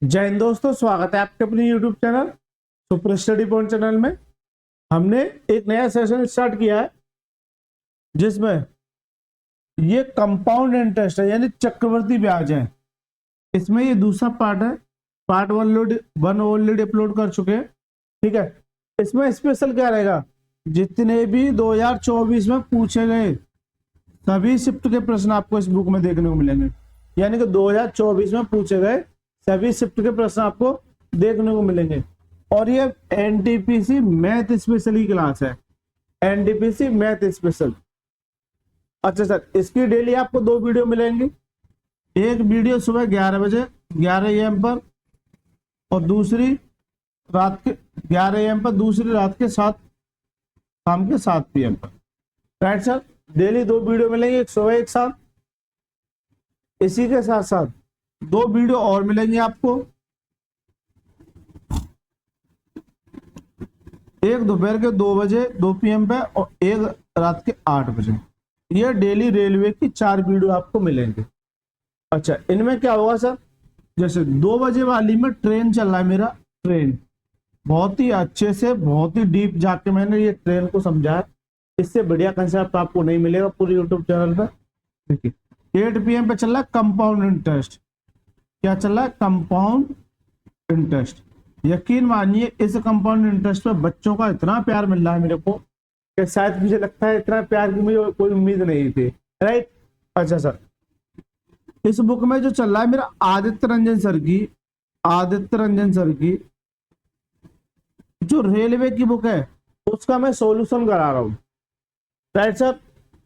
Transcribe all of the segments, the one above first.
जय हिंद दोस्तों, स्वागत है आपके अपने YouTube channel super study point channel में। हमने एक नया सेशन स्टार्ट किया है जिसमें ये कंपाउंड इंटरेस्ट है यानी चक्रवर्ती ब्याज है। इसमें ये दूसरा पार्ट है। पार्ट वन ऑलरेडी अपलोड कर चुके हैं। ठीक है, इसमें स्पेशल क्या रहेगा, जितने भी 2024 में पूछे गए सभी शिफ्ट के प्रश्न आपको इस बुक में देखने को मिलेंगे। यानी कि 2024 में पूछे गए सभी शिफ्ट के प्रश्न आपको देखने को मिलेंगे। और ये एनटीपीसी मैथ स्पेशल की क्लास है, एनटीपीसी मैथ स्पेशल। अच्छा सर, इसकी डेली आपको 2 वीडियो मिलेंगी। एक वीडियो सुबह 11 बजे 11 AM पर, और दूसरी रात के 11 AM पर, दूसरी रात के 7 शाम के 7 PM पर। राइट सर, डेली 2 वीडियो मिलेंगे, एक सुबह एक साथ। इसी के साथ साथ 2 वीडियो और मिलेंगे आपको, एक दोपहर के 2 बजे 2 PM पे और एक रात के 8 बजे। ये डेली रेलवे की 4 वीडियो आपको मिलेंगे। अच्छा, इनमें क्या होगा सर, जैसे 2 बजे वाली में ट्रेन चल रहा है मेरा, ट्रेन बहुत ही अच्छे से बहुत ही डीप जाके मैंने ये ट्रेन को समझाया। इससे बढ़िया कंसेप्ट आपको नहीं मिलेगा पूरे यूट्यूब चैनल पर। देखिए 8 PM पे चल रहा है कंपाउंड इंटरेस्ट। क्या चल रहा है? Compound interest. यकीन मानिए इस कंपाउंड इंटरेस्ट पे बच्चों का इतना प्यार मिल रहा है मेरे को कि शायद मुझे लगता है इतना प्यार की मुझे कोई उम्मीद नहीं थी। राइट। अच्छा सर, इस बुक में जो चल रहा है मेरा आदित्य रंजन सर की जो रेलवे की बुक है उसका मैं सॉल्यूशन करा रहा हूँ। Right sir.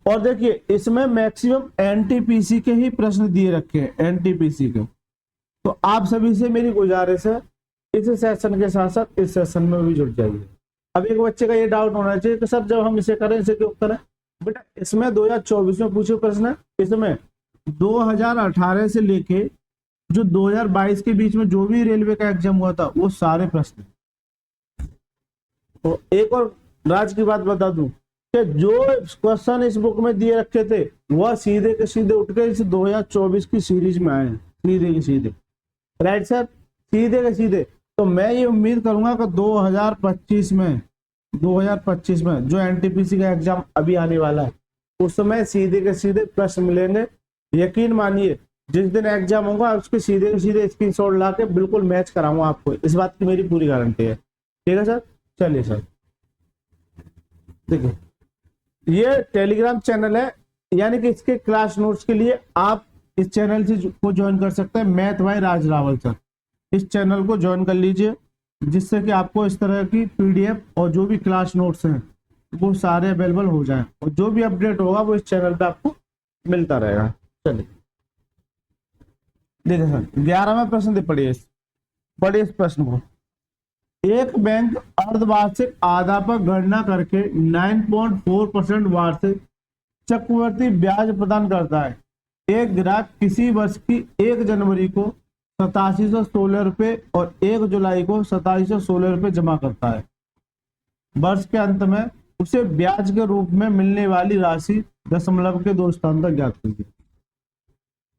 और देखिए इसमें मैक्सिमम एनटीपीसी के ही प्रश्न दिए रखे हैं, एनटीपीसी के। तो आप सभी से मेरी गुजारिश है इस सेशन के साथ साथ इस सेशन में भी जुड़ जाइए। अब एक बच्चे का ये डाउट होना चाहिए कि सर जब हम इसे करें इसे क्यों करें। बेटा इसमें 2024 में पूछे प्रश्न है, इसमें 2018 से लेके जो 2022 के बीच में जो भी रेलवे का एग्जाम हुआ था वो सारे प्रश्न। तो एक और राज की बात बता दूं कि जो क्वेश्चन इस बुक में दिए रखे थे वह सीधे के सीधे उठ के इस 2024 की सीरीज में आए हैं, सीधे के सीधे। राइट सर, सीधे के सीधे। तो मैं ये उम्मीद करूंगा कि 2025 में जो एनटीपीसी का एग्जाम अभी आने वाला है उसमें सीधे के सीधे प्रश्न मिलेंगे। यकीन मानिए जिस दिन एग्जाम होगा उसके सीधे के सीधे स्क्रीनशॉट ला के बिल्कुल मैच कराऊंगा आपको, इस बात की मेरी पूरी गारंटी है। ठीक है सर, चलिए सर। देखिए ये टेलीग्राम चैनल है, यानी कि इसके क्लास नोट्स के लिए आप इस चैनल से को ज्वाइन कर सकते हैं, मैथ बाय राज रावल सर। इस चैनल को ज्वाइन कर लीजिए जिससे कि आपको इस तरह की पीडीएफ और जो भी क्लास नोट्स हैं वो सारे अवेलेबल हो जाएं, और जो भी अपडेट होगा वो इस चैनल पे आपको मिलता रहेगा। चलिए देखिए सर, 11वां प्रश्न पढ़िए इस प्रश्न को। एक बैंक अर्धवार्षिक आधा पर गणना करके 9.4% वार्षिक चक्रवर्ती ब्याज प्रदान करता है। एक ग्राहक किसी वर्ष की 1 जनवरी को 8716 रुपए और 1 जुलाई को 2716 रुपए जमा करता है। वर्ष के अंत में उसे ब्याज के रूप में मिलने वाली राशि दशमलव के 2 स्थान तक ज्ञात कीजिए।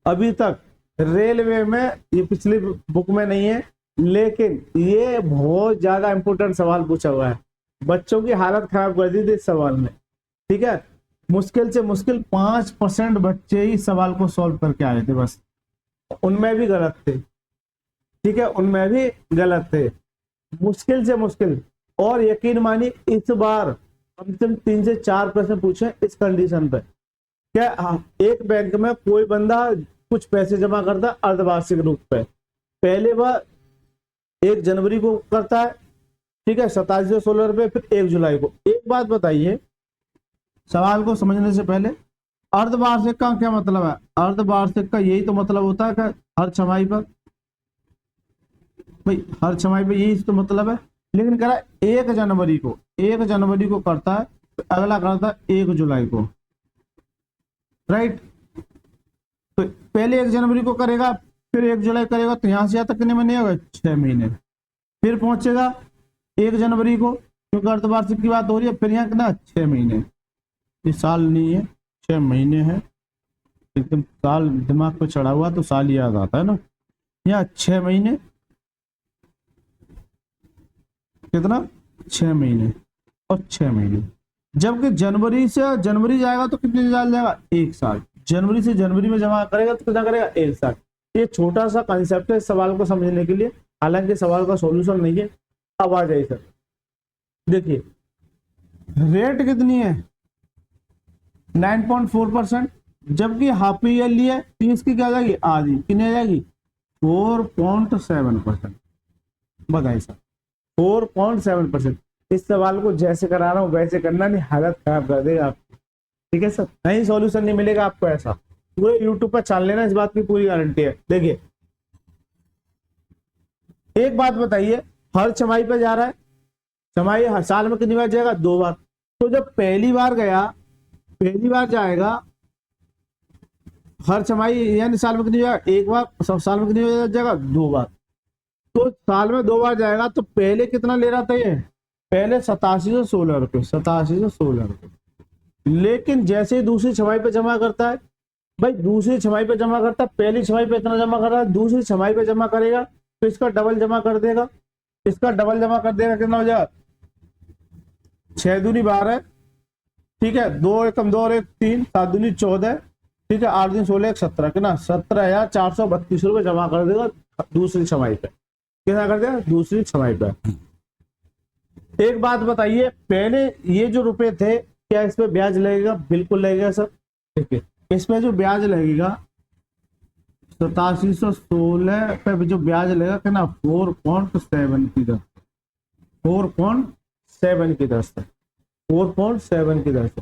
अभी तक रेलवे में ये पिछली बुक में नहीं है, लेकिन ये बहुत ज्यादा इंपोर्टेंट सवाल पूछा हुआ है। बच्चों की हालत खराब कर दी थी इस सवाल ने। ठीक है, मुश्किल से मुश्किल 5% बच्चे ही सवाल को सॉल्व करके आए थे, बस उनमें भी गलत थे। ठीक है, उनमें भी गलत थे, मुश्किल से मुश्किल। और यकीन मानिए इस बार कम से कम 3 से 4 प्रश्न पूछे इस कंडीशन पे। क्या एक बैंक में कोई बंदा कुछ पैसे जमा करता है अर्धवार्षिक रूप पे, पहले वह 1 जनवरी को करता है, ठीक है, 2716 रुपए, फिर 1 जुलाई को। एक बात बताइए सवाल को समझने से पहले, अर्धवार्षिक का क्या मतलब है? अर्धवार्षिक का यही तो मतलब होता है कि हर छमाही पर, भाई हर छमाही पर यही तो मतलब है। लेकिन कह रहा है 1 जनवरी को करता है, तो अगला करता है 1 जुलाई को। राइट, तो पहले 1 जनवरी को करेगा, फिर 1 जुलाई करेगा, तो यहां से यहां तक कितने महीने होगा? 6 महीने। फिर पहुंचेगा 1 जनवरी को, क्योंकि अर्धवार्षिक की बात हो रही है, फिर यहाँ कितना? 6 महीने। ये साल नहीं है, 6 महीने है। एकदम साल दिमाग पे चढ़ा हुआ तो साल याद आता है ना। यहाँ 6 महीने, कितना 6 महीने और 6 महीने। जबकि जनवरी से जनवरी जाएगा तो कितने साल जाएगा 1 साल। जनवरी से जनवरी में जमा करेगा तो कितना करेगा 1 साल। ये छोटा सा कंसेप्ट है इस सवाल को समझने के लिए, हालांकि सवाल का सॉल्यूशन नहीं है। अब आ जाइए सर, देखिए रेट कितनी है 9.4%, जबकि हाफ ईयरली है तो इसकी क्या जाएगी आधी, कितनी आ जाएगी 4.7%। बताइए सर 4.7%। इस सवाल को जैसे करा रहा हूं वैसे करना, नहीं हालत खराब कर देगा आपकी, ठीक है सर, नहीं सॉल्यूशन नहीं मिलेगा आपको ऐसा। पूरे यूट्यूब पर छान लेना, इस बात की पूरी गारंटी है। देखिए एक बात बताइए, हर छमाही पे जा रहा है, छमाही हर साल में कितनी बार जाएगा 2 बार। तो जब पहली बार गया, पहली बार जाएगा हर छमाही यानी साल में कितनी जाएगा 1 बार, साल में कितनी बार जाएगा 2 बार। तो साल में 2 बार जाएगा तो पहले कितना ले रहा था ये, पहले 8716 रुपये, 8716 रुपये। लेकिन जैसे ही दूसरी छमाही पे जमा करता है, भाई दूसरी छमाही पे जमा करता है, पहली छमाही पे इतना जमा कर रहा है, दूसरी छमाही पे जमा करेगा तो इसका डबल जमा कर देगा, इसका डबल जमा कर देगा, कितना हो जाएगा 6 दूनी 12, ठीक है, 2 एकम 2 और 1 3, 7 दूनी 14, ठीक है, 8 दिन 16 1 17, कितना 17,432 रुपये जमा कर देगा दूसरी छमाही पे। कितना कर देगा दूसरी छमाही पे। एक बात बताइए, पहले ये जो रुपए थे क्या इस पे ब्याज लगेगा? बिल्कुल लगेगा सर। ठीक है, इस पे जो ब्याज लगेगा 8716 पे जो ब्याज लगेगा कितना 4.7 की दर, 4.7 की दर से, 4.7 की दर से।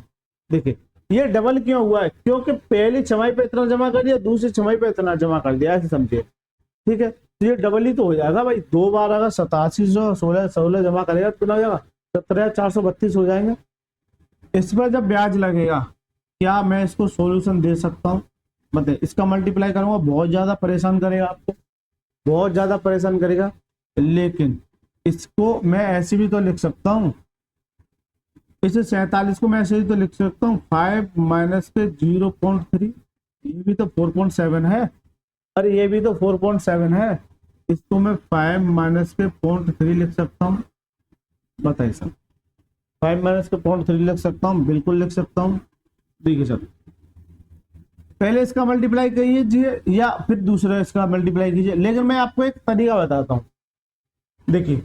देखिए ये डबल क्यों हुआ है, क्योंकि पहली छमाही पे इतना जमा कर दिया, दूसरी छमाही पे इतना जमा कर दिया, ऐसे समझिए, ठीक है। तो ये डबल ही तो हो जाएगा भाई, 2 बार अगर 8716 जमा करेगा तो कितना हो जाएगा 17,432 हो जाएंगे। इस पर जब ब्याज लगेगा, क्या मैं इसको सॉल्यूशन दे सकता हूँ? मतलब इसका मल्टीप्लाई करूंगा, बहुत ज्यादा परेशान करेगा आपको, बहुत ज्यादा परेशान करेगा। लेकिन इसको मैं ऐसे भी तो लिख सकता हूँ, इसे 47 को मैं ऐसे ही तो लिख सकता हूँ 5 माइनस के 0.3, ये भी तो 4.7 है, अरे ये भी तो 4.7 है, इसको मैं 5 माइनस के 0.3 लिख सकता हूँ। बताइए सर 5 माइनस के 0.3 लिख सकता हूँ, बिल्कुल लिख सकता हूँ। देखिए सर पहले इसका मल्टीप्लाई कीजिए या फिर दूसरा इसका मल्टीप्लाई कीजिए, लेकिन मैं आपको एक तरीका बताता हूँ। देखिए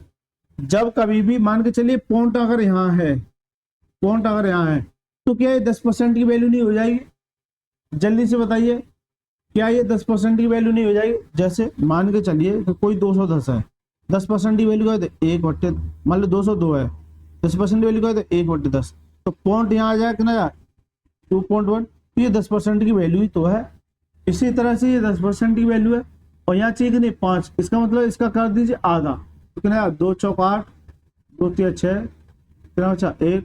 जब कभी भी मान के चलिए पॉइंट अगर यहाँ है, पॉइंट अगर यहाँ है तो क्या ये 10% की वैल्यू नहीं हो जाएगी? जल्दी से बताइए, क्या ये 10% की वैल्यू नहीं हो जाएगी? जैसे मान के चलिए कि कोई 210 है, 10% की वैल्यू है तो 1/, मान लो 202 है, 10% की वैल्यू है तो 1/10, तो पॉइंट यहाँ आ जाएगा कितना 2.1, तो ये 10% की वैल्यू ही तो है। इसी तरह से ये 10% की वैल्यू है और यहाँ चाहिए कि नहीं 5, इसका मतलब इसका कर दीजिए आधा, तो कितना 2 चौक 8, 2 3 6, कितना बचा 1,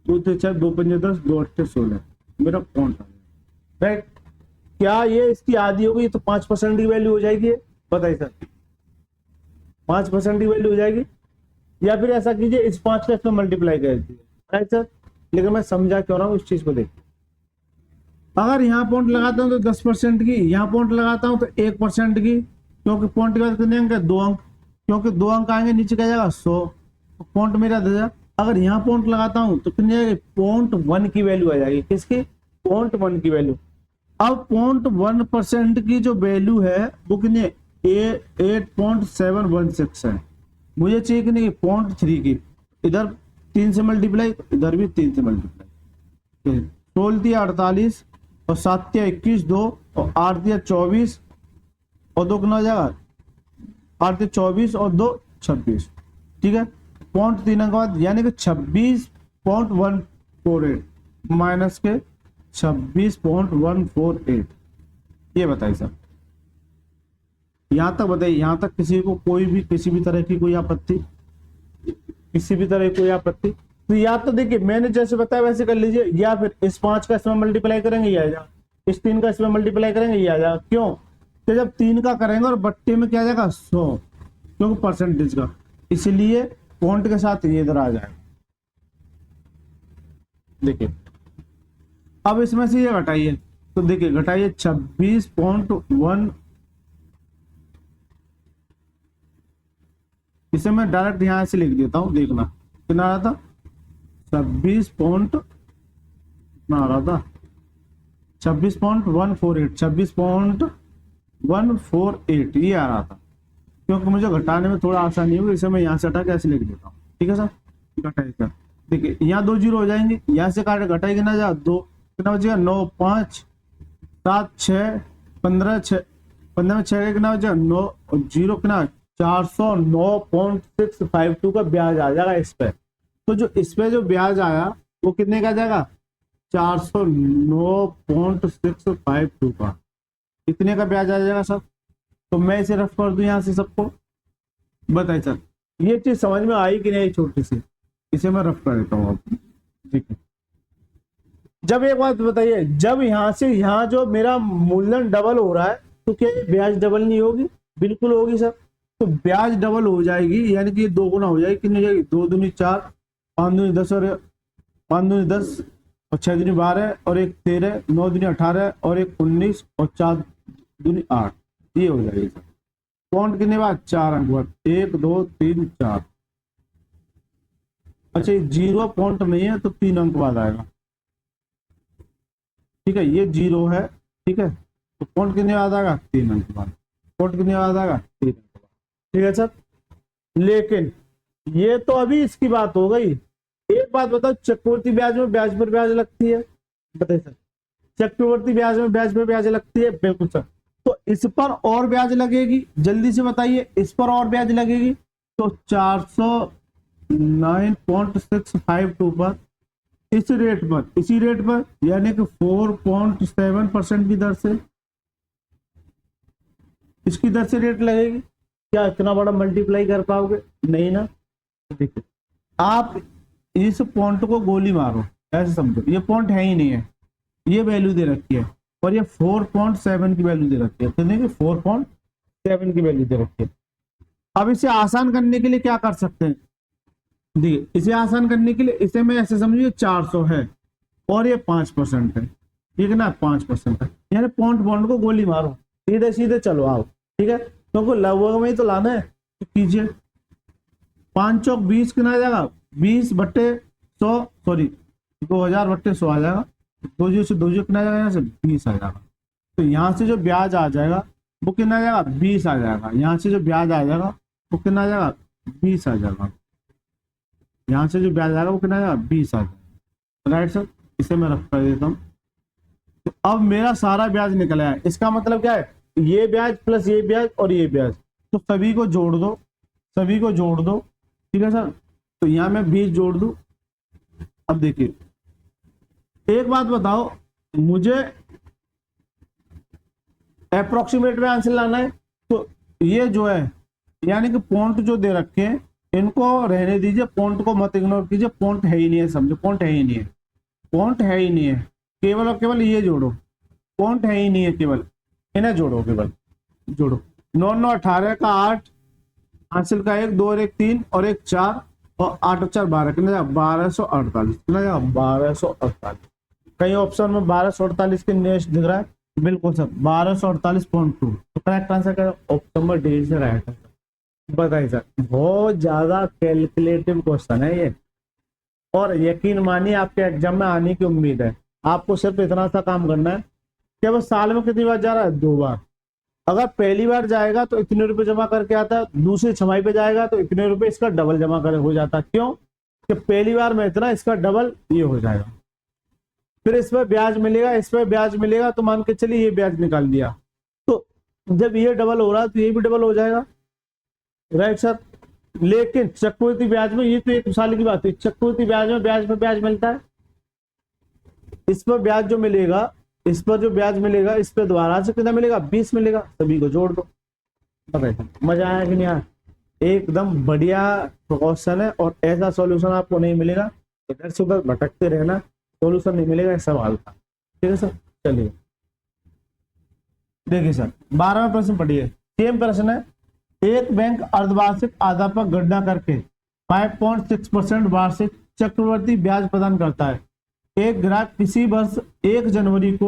2 3 6, 2 5 10, 2 8 16, मेरा पॉइंट राइट। क्या ये इसकी आधी होगी तो 5% की वैल्यू हो जाएगी? बताइए सर 5% की वैल्यू हो जाएगी, या फिर ऐसा कीजिए इस 5 का इसमें मल्टीप्लाई कर दीजिए, राइट सर। लेकिन मैं समझा क्यों रहा हूँ इस चीज को, देखिए अगर यहाँ पॉइंट लगाता हूँ तो 10% की, यहाँ पॉइंट लगाता हूँ तो 1% की, क्योंकि पॉइंट के बाद कितने अंक है 2 अंक, क्योंकि 2 अंक आएंगे नीचे क्या जाएगा 100, पॉइंट मेरा 1000। अगर यहाँ पॉइंट लगाता हूँ तो कितनी आएगी 0.1 की वैल्यू आ जाएगी, किसकी 0.1 की वैल्यू। अब 0.1% की जो वैल्यू है वो कितनी 8.716 है, मुझे चाहिए कि नहीं 0.3 की, इधर 3 से मल्टीप्लाई, इधर भी 3 से मल्टीप्लाई, 16 दिया 48 और 7 दिया 21, 2 और 8 दिया 24 और 2 कितना हो जाएगा 8 दिया 24 और 2 26, ठीक है। 0.3 के बाद यानी कि 26.148 माइनस के 26.148, ये बताइए सर। यहां तक बताइए, यहां तक किसी को कोई भी किसी भी तरह की कोई आपत्ति, किसी भी तरह की कोई आपत्ति? तो या तो देखिए मैंने जैसे बताया वैसे कर लीजिए, या फिर इस 5 का इसमें मल्टीप्लाई करेंगे ये आ जाएगा, इस 3 का इसमें मल्टीप्लाई करेंगे ये आ जाएगा। क्यों? तो जब 3 का करेंगे और बट्टे में क्या आ जाएगा 100, क्योंकि परसेंटेज का, इसलिए पॉइंट के साथ ये इधर आ जाएगा। देखिए अब इसमें से ये घटाइए, तो देखिए घटाइए 26.1, इसे मैं डायरेक्ट यहां से लिख देता हूं, देखना कितना आ रहा था, 26 पॉइंट कितना आ रहा था, 26.148, 26.148 ये आ रहा था। क्योंकि मुझे घटाने में थोड़ा आसानी होगी, इसे मैं यहाँ से हटा के ऐसे लिख देता हूँ। ठीक है सर, घटाई सर, देखिए यहाँ 2 जीरो हो जाएंगे, यहाँ से काट घटाई कितना जा 2, कितना बचेगा 9 5 7 6 15 6 15 में 6 कितना बचेगा 9 और 0 कितना 409.652 का ब्याज आ जाएगा इस पे। तो जो इस पे जो ब्याज आया वो कितने का जाएगा 409.652 का, कितने का ब्याज आ जाएगा सर। तो मैं इसे रफ कर दूं यहाँ से सबको, बताइए सर ये चीज समझ में आई कि नहीं छोटी सी, इसे मैं रफ कर देता हूँ आपको। ठीक है, जब एक बात बताइए, जब यहाँ से यहाँ जो मेरा मूलधन डबल हो रहा है तो क्या ब्याज डबल नहीं होगी, बिल्कुल होगी सर। तो ब्याज डबल हो जाएगी, यानी कि 2 गुना हो जाएगी, कितनी हो जाएगी 2 दूनी 4 5 दूनी 10 और 5 दूनी 10 और 6 दूनी 12 और 1 13 9 दूनी 18 और 1 19 और 4 दूनी 8, ये हो जाएगी सर। पॉइंट कितने बाद 4 अंक बाद 1 2 3 4, अच्छा 0 पॉइंट नहीं है तो 3 अंक बाद आएगा। ठीक है, ये 0 है, ठीक है, तो पॉइंट कितने बाद आएगा 3 अंक बाद, पॉइंट कितने बाद आएगा 3 अंक बाद। ठीक है सर, लेकिन ये तो अभी इसकी बात हो गई। एक बात बताओ, चक्रवर्ती ब्याज में ब्याज पर ब्याज लगती है, बताइए सर, चक्रवर्ती ब्याज में ब्याज पर ब्याज लगती है, बिल्कुल सर। तो इस पर और ब्याज लगेगी, जल्दी से बताइए, इस पर और ब्याज लगेगी, तो 409.652 पर, इस रेट पर, इसी रेट पर, यानी कि 4.7% की दर से, इसकी दर से रेट लगेगी। क्या इतना बड़ा मल्टीप्लाई कर पाओगे, नहीं ना। देखिए आप इस पॉइंट को गोली मारो, ऐसे समझो ये पॉइंट है ही नहीं है, ये वैल्यू दे रखी है और ये 4.7 की वैल्यू दे रखी है, तो देखिए 4.7 की वैल्यू दे रखी है। अब इसे आसान करने के लिए क्या कर सकते हैं, देखिए इसे आसान करने के लिए इसे मैं ऐसे समझिए 400 है और ये 5% है, ठीक है ना, 5% है, यानी पॉइंट को गोली मारो, सीधे सीधे चलो आओ। ठीक है, तो लगभग में ही तो लाना है, तो कीजिए 5 चौक 20 कितना आ जाएगा 20/100, सॉरी 2000/100 आ जाएगा, 2 जीरो से 2 जीरो कितना आ जाएगा, यहाँ से 20 आ जाएगा। तो यहाँ से जो ब्याज आ जाएगा वो कितना आ जाएगा 20 आ जाएगा, यहाँ से जो ब्याज आ जाएगा वो कितना आ जाएगा 20 आ जाएगा, यहाँ से जो ब्याज आएगा वो कितना आ जाएगा 20 आ जाएगा। राइट सर, इसे मैं रख कर देता हूँ। तो अब मेरा सारा ब्याज निकल आया, इसका मतलब क्या है, ये ब्याज प्लस ये ब्याज और ये ब्याज, तो सभी को जोड़ दो, सभी को जोड़ दो। ठीक है सर, तो यहाँ मैं 20 जोड़ दूं। अब देखिए एक बात बताओ, मुझे अप्रोक्सीमेट में आंसर लाना है, तो ये जो है यानी कि पॉइंट जो दे रखे हैं इनको रहने दीजिए, पॉइंट को मत इग्नोर कीजिए, पॉइंट है ही नहीं है, समझो पॉइंट है ही नहीं है, पॉइंट है ही नहीं है, केवल और केवल ये जोड़ो, पॉइंट है ही नहीं है, केवल इन्हें जोड़ो, केवल जोड़ो। 9 9 18 का 8, हासिल का 1 2 और 1 3 और 1 4 और 8 और 4 12, कितना जाएगा 1248, कितना जाएगा 1248। कई ऑप्शन में 1248 के नेक्स्ट दिख रहा है, बिल्कुल सर 1248.2, तो करेक्ट आंसर क्या ऑप्शन नंबर डी से राइट है। बताइए सर, बहुत ज्यादा कैलकुलेटिव क्वेश्चन है ये, और यकीन मानिए आपके एग्जाम में आने की उम्मीद है। आपको सिर्फ इतना सा काम करना है कि बस साल में कितनी बार जा रहा है 2 बार, अगर पहली बार जाएगा तो इतने रुपए जमा करके आता है, दूसरी छमाही पे जाएगा तो इतने रुपए इसका डबल जमा कर हो जाता है। क्यों कि पहली बार में इतना, इसका डबल ये हो जाएगा, फिर इस पर ब्याज मिलेगा, इस पर ब्याज मिलेगा, तो मान के चलिए ये ब्याज निकाल दिया, तो जब ये डबल हो रहा है तो ये भी डबल हो जाएगा। राइट सर, लेकिन चक्रवृद्धि ब्याज में ये तो एक साल की बात है, चक्रवृद्धि ब्याज में ब्याज पर ब्याज मिलता है, इस पर ब्याज जो मिलेगा, इस पर जो ब्याज मिलेगा, इस पर दोबारा से कितना मिलेगा 20 मिलेगा, सभी को जोड़ दो। मजा आया कि नहीं आया, एकदम बढ़िया क्वेश्चन है, और ऐसा सॉल्यूशन आपको नहीं मिलेगा, इधर से उधर भटकते रहना, सॉल्यूशन नहीं मिलेगा इस सवाल का। ठीक है सर, चलिए देखिए सर 12वां प्रश्न पढ़िए, सेम प्रश्न है। एक बैंक अर्धवार्षिक आधार पर गणना करके 5.6% वार्षिक चक्रवर्ती ब्याज प्रदान करता है। एक ग्राहक किसी वर्ष 1 जनवरी को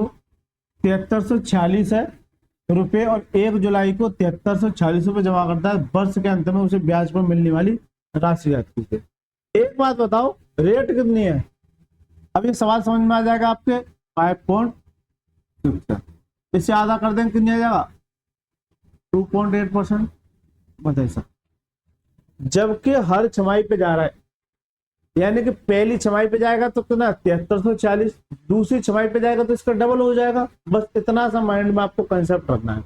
7346 है, रुपए और 1 जुलाई को 7346 रुपए जमा करता है, वर्ष के अंत में उसे ब्याज पर मिलने वाली राशि ज्ञात कीजिए। एक बात बताओ, रेट कितनी है? अब ये सवाल समझ में आ जाएगा आपके 5.6, इससे आधा कर देंगे कितनी आ जाएगा 2.8%। बताइए सर, जबकि हर छमाही पे जा रहा है, यानी कि पहली छमाही पे जाएगा तो कितना 7340, दूसरी छमाही पे जाएगा तो इसका डबल हो जाएगा। बस इतना सा माइंड में आपको कंसेप्ट रखना है।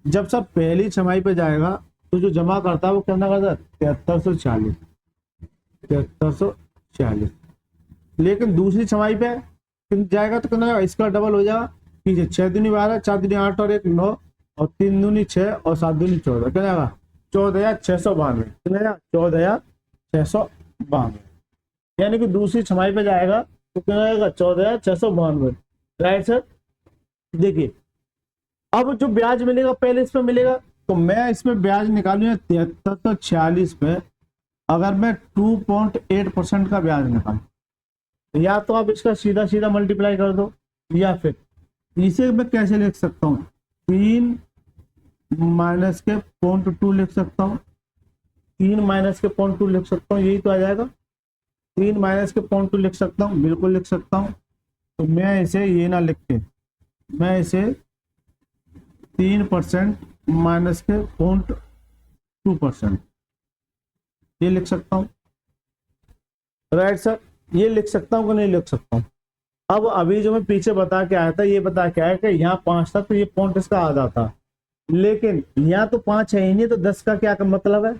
जब सब पहली छमाही पे जाएगा तो जो जमा करता है वो कितना करता है 7340, लेकिन दूसरी छमाही पे जाएगा तो कितना, इसका डबल हो जाएगा। पीछे 6 दूनी 12, 4 दूनी 8 और 1 9 और 3 दूनी 6 और 7 दूनी 14, क्या जाएगा 14,692, कितना जाएगा 14,692, यानी कि दूसरी छमाही पे जाएगा तो कितना जाएगा 14,692। Right sir. देखिए अब जो ब्याज मिलेगा पहले इसमें मिलेगा, तो मैं इसमें ब्याज निकालूंगा 7346 पे। अगर मैं 2.8% का ब्याज निकालू, या तो आप इसका सीधा सीधा मल्टीप्लाई कर दो, या फिर इसे मैं कैसे लिख सकता हूँ 3 माइनस के 0.2 लिख सकता हूँ, 3 माइनस के 0.2 लिख सकता हूँ, यही तो आ जाएगा। 3 माइनस के 0.2 लिख सकता हूँ, बिल्कुल लिख सकता हूँ। तो मैं इसे ये ना लिख के, मैं इसे 3% माइनस के 0.2% ये लिख सकता हूँ। राइट सर, ये लिख सकता हूँ कि नहीं लिख सकता हूँ? अब अभी जो मैं पीछे बता के आया था, ये बता के आया कि यहाँ 5 था तो ये पॉइंट इसका आधा था, लेकिन यहाँ तो 5 है ही नहीं, तो 10 का क्या मतलब है?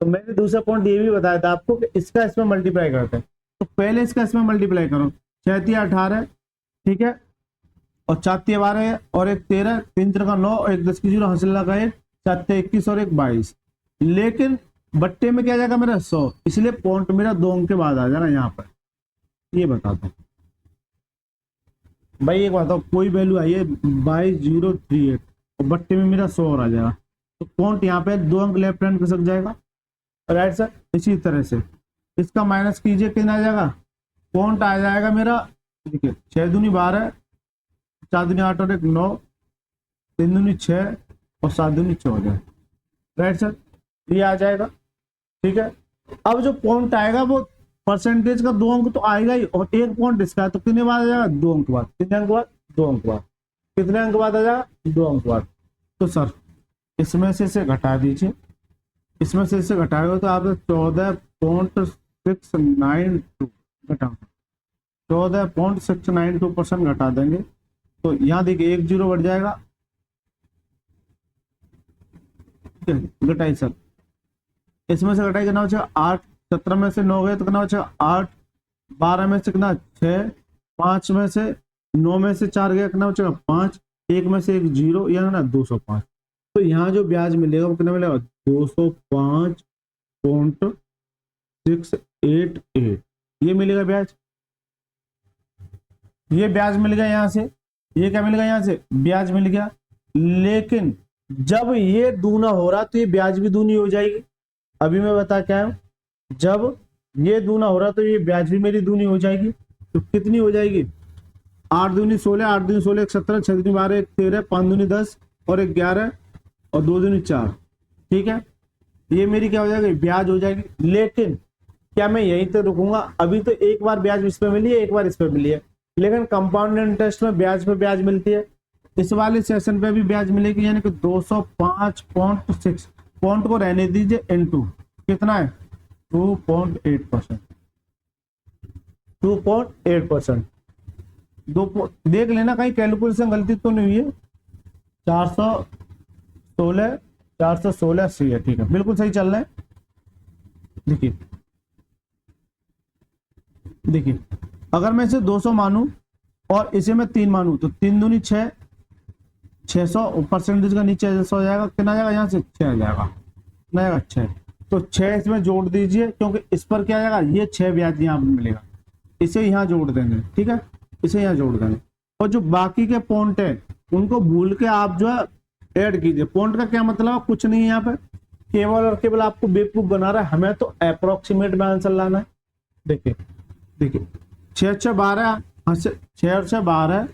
तो मैंने दूसरा पॉइंट ये भी बताया था आपको कि इसका इसमें मल्टीप्लाई करते हैं। तो पहले इसका इसमें मल्टीप्लाई करो, 6 18, ठीक है, और 4 12 और 1 13, 3 का 9 और 1 10 की 0, हासिल लगा 1, 4 21 और 1 22, लेकिन बट्टे में क्या जाएगा मेरा 100, इसलिए पॉइंट मेरा 2 अंक के बाद आ जाना यहाँ पर। ये बताता हूँ भाई, एक बताओ, कोई वैल्यू आई है 22038 और बट्टे में मेरा 100 और आ जाएगा, तो पॉइंट यहाँ पे 2 अंक लेफ्ट हैंड खिसक जाएगा। Right sir. इसी तरह से इसका माइनस कीजिए, कितना आ जाएगा, पॉइंट आ जाएगा मेरा, देखिए 6 दूनी 12, 4 दूनी 8 और 1 9, 3 दूनी 6 और 7 दूनी 14। राइट सर, ये आ जाएगा। ठीक है, अब जो पॉइंट आएगा वो परसेंटेज का 2 अंक तो आएगा ही, और 1 पॉइंट इसका है, तो कितने बाद आ जाएगा 2 अंक बाद, कितने अंक बाद 2 अंक बाद, कितने अंक बाद आ जाएगा 2 अंक बाद। तो सर इसमें से इसे घटा दीजिए, इसमें से इसे घटाएगा तो आप 14.692 घटा 14.692% घटा देंगे, तो यहाँ देखिए 1 0 बढ़ जाएगा। घटाई सर, इसमें से घटाई कितना बचेगा 8, 17 में से 9 गए तो कितना बचेगा 8, 12 में से कितना 6, 5 में से 9 में से 4 गया कितना बचेगा 5, 1 में से 1 0, या ना 205। तो यहाँ जो ब्याज मिलेगा वो कितना मिलेगा 205.688, ये मिलेगा ब्याज। ये ब्याज मिल गया यहाँ से, ये क्या मिल गया यहाँ से ब्याज मिल गया, लेकिन जब ये दूना हो रहा तो ये ब्याज भी दूनी हो जाएगी। अभी मैं बता क्या हूं, जब ये दूना हो रहा तो ये ब्याज भी मेरी दूनी हो जाएगी। तो कितनी हो जाएगी 8 दूनी 16, 8 दूनी 16, 1 17, 6 दूनी 12, 1 13, 5 दूनी 10 और 1 11 और 2 दूनी 4। ठीक है, ये मेरी क्या हो जाएगी ब्याज हो जाएगी। लेकिन क्या मैं यहीं तो रुकूंगा? अभी तो एक बार ब्याज इस पे मिली है, एक बार इस पे मिली है, लेकिन कंपाउंड इंटरेस्ट में ब्याज पे ब्याज मिलती है। इस वाले सेशन पे भी ब्याज मिलेगी, यानी कि 205.6, पॉइंट को रहने दीजिए, इनटू कितना है 2.8%, 2.8%। देख लेना कहीं कैलकुलेशन गलती तो नहीं हुई है। 416 सी है, ठीक है, बिल्कुल सही चल रहा है। देखिए अगर मैं इसे 200 मानूं और इसे मैं 3 मानूं तो 3 दूनी 6, 600 परसेंटेज का नीचे हो जाएगा, कितना जाएगा यहाँ से 6 आ जाएगा, कितना जाएगा 6। तो 6 इसमें जोड़ दीजिए, क्योंकि इस पर क्या जाएगा ये 6 ब्याज यहाँ मिलेगा, इसे यहाँ जोड़ देंगे। ठीक है, इसे यहाँ जोड़ देंगे, और जो बाकी के पॉइंट है उनको भूल के आप जो है ऐड कीजिए। पॉइंट का क्या मतलब, कुछ नहीं है यहाँ पे, केवल और केवल आपको बेवकूफ बना रहा है, हमें तो अप्रोक्सीमेट में आंसर लाना है। देखिए 6 6 12, 6 और 6 12,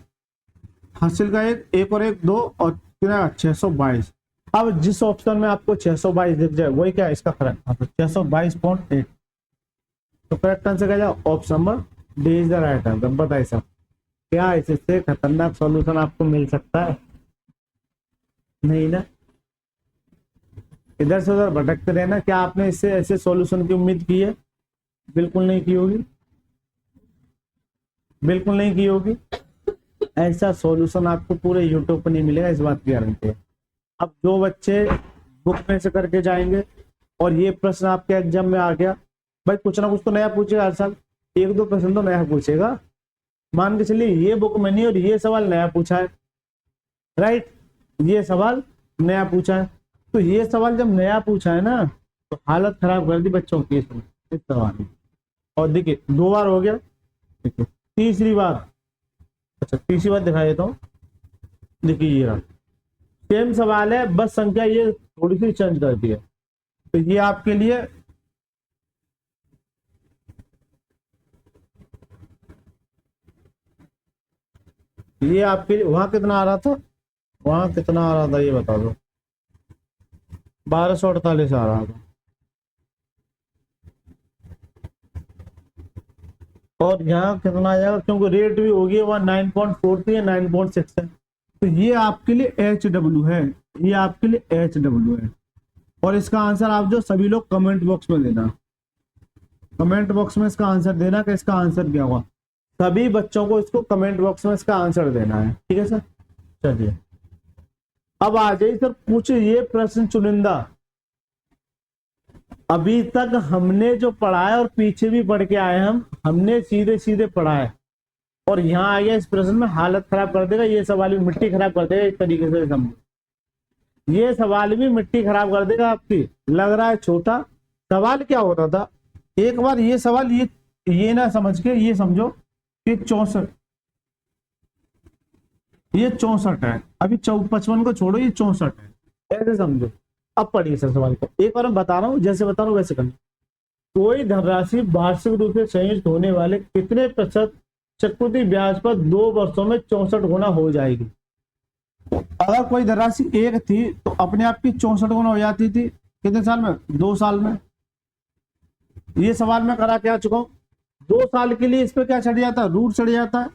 हासिल का 1 1 और 1 2 और कितना 622। अब जिस ऑप्शन में आपको 622 दिख जाए वही क्या है इसका करेक्ट 622.8। तो करेक्ट आंसर क्या जाएगा option number D is the right answer. बताइए सर क्या इससे खतरनाक सॉल्यूशन आपको मिल सकता है? नहीं ना, इधर से उधर भटकते रहना। क्या आपने इससे ऐसे सॉल्यूशन की उम्मीद की है? बिल्कुल नहीं की होगी, बिल्कुल नहीं की होगी। ऐसा सॉल्यूशन आपको पूरे यूट्यूब पर नहीं मिलेगा, इस बात की गारंटी है। अब जो बच्चे बुक में से करके जाएंगे और ये प्रश्न आपके एग्जाम में आ गया, भाई कुछ ना कुछ तो नया पूछेगा हर साल, एक दो प्रश्न तो नया पूछेगा। मान के चलिए ये बुक में नहीं और ये सवाल नया पूछा है, राइट, ये सवाल नया पूछा है। तो ये सवाल जब नया पूछा है ना तो हालत खराब कर दी बच्चों की इस सवाल में। और देखिए 2 बार हो गया, देखिए तीसरी बार, अच्छा तीसरी बार दिखा देता हूँ। देखिए ये रहा, सेम सवाल है, बस संख्या ये थोड़ी सी चेंज कर दी है। तो ये आपके लिए वहां कितना आ रहा था, वहां कितना आ रहा था ये बता दो। 1248 आ रहा था, और यहाँ कितना आ जाएगा क्योंकि रेट भी होगी वहाँ 9.43 या 9.6 है। तो ये आपके लिए HW है, ये आपके लिए HW है। और इसका आंसर आप जो सभी लोग कमेंट बॉक्स में देना, कमेंट बॉक्स में इसका आंसर देना कि इसका आंसर क्या हुआ। सभी बच्चों को इसको कमेंट बॉक्स में इसका आंसर देना है, ठीक है सर। चलिए अब आ जाइए सर, पूछे ये प्रश्न चुनिंदा। अभी तक हमने जो पढ़ा है और पीछे भी पढ़ के आए हमने सीधे सीधे पढ़ा है, और यहाँ आ गया इस प्रश्न में हालत खराब कर देगा, ये सवाल भी मिट्टी खराब कर देगा। एक तरीके से समझो, ये सवाल भी मिट्टी खराब कर देगा आपकी। लग रहा है छोटा, सवाल क्या होता था, एक बार ये सवाल ये ना समझ के ये समझो कि 64, ये 64 है, अभी 55 को छोड़ो, ये 64 है, ऐसे समझो। अब पढ़िए सर सवाल को, एक बार मैं बता रहा हूँ, जैसे बता रहा हूँ वैसे करना। कोई धनराशि वार्षिक रूप से संयुक्त होने वाले कितने प्रतिशत चक्रवृद्धि ब्याज पर 2 वर्षों में 64 गुना हो जाएगी? अगर कोई धनराशि 1 थी तो अपने आप की 64 गुना हो जाती थी कितने साल में? 2 साल में। ये सवाल मैं करा के आ चुका हूं। 2 साल के लिए इस पे क्या चढ़ जाता है? रूट चढ़ जाता है।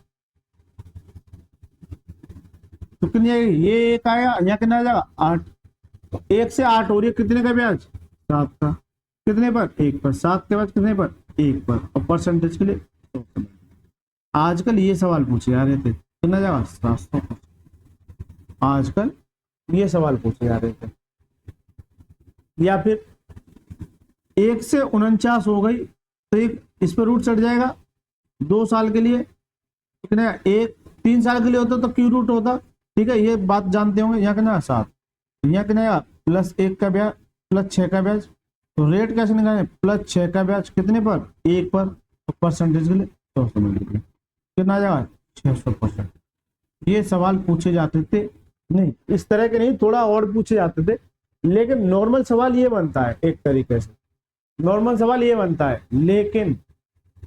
तो कितनी आएगी? ये 1 आएगा, यहाँ कितना आ जाएगा? 8। तो 1 से 8 हो रही है, कितने का ब्याज? 7 का। कितने पर? 1 पर। 7 के बाद कितने पर? 1 पर। और परसेंटेज के लिए आजकल ये सवाल पूछे जा रहे थे, कितना जाएगा? 700। आजकल ये सवाल पूछे जा रहे थे। या फिर 1 से 49 हो गई तो एक इस पर रूट चढ़ जाएगा 2 साल के लिए। कितना? 1 3 साल के लिए होता तो क्यू रूट होता, ठीक है, ये बात जानते होंगे। यहाँ कितना? 7। यहाँ कितना? +1 का ब्याज, +6 का ब्याज। तो रेट कैसे निकालें? +6 का ब्याज कितने पर? 1 पर। तो परसेंटेज के लिए 100 मिल गया, कितना आ जाएगा? 600%। ये सवाल पूछे जाते थे, नहीं इस तरह के नहीं, थोड़ा और पूछे जाते थे, लेकिन नॉर्मल सवाल ये बनता है, एक तरीके से नॉर्मल सवाल ये बनता है। लेकिन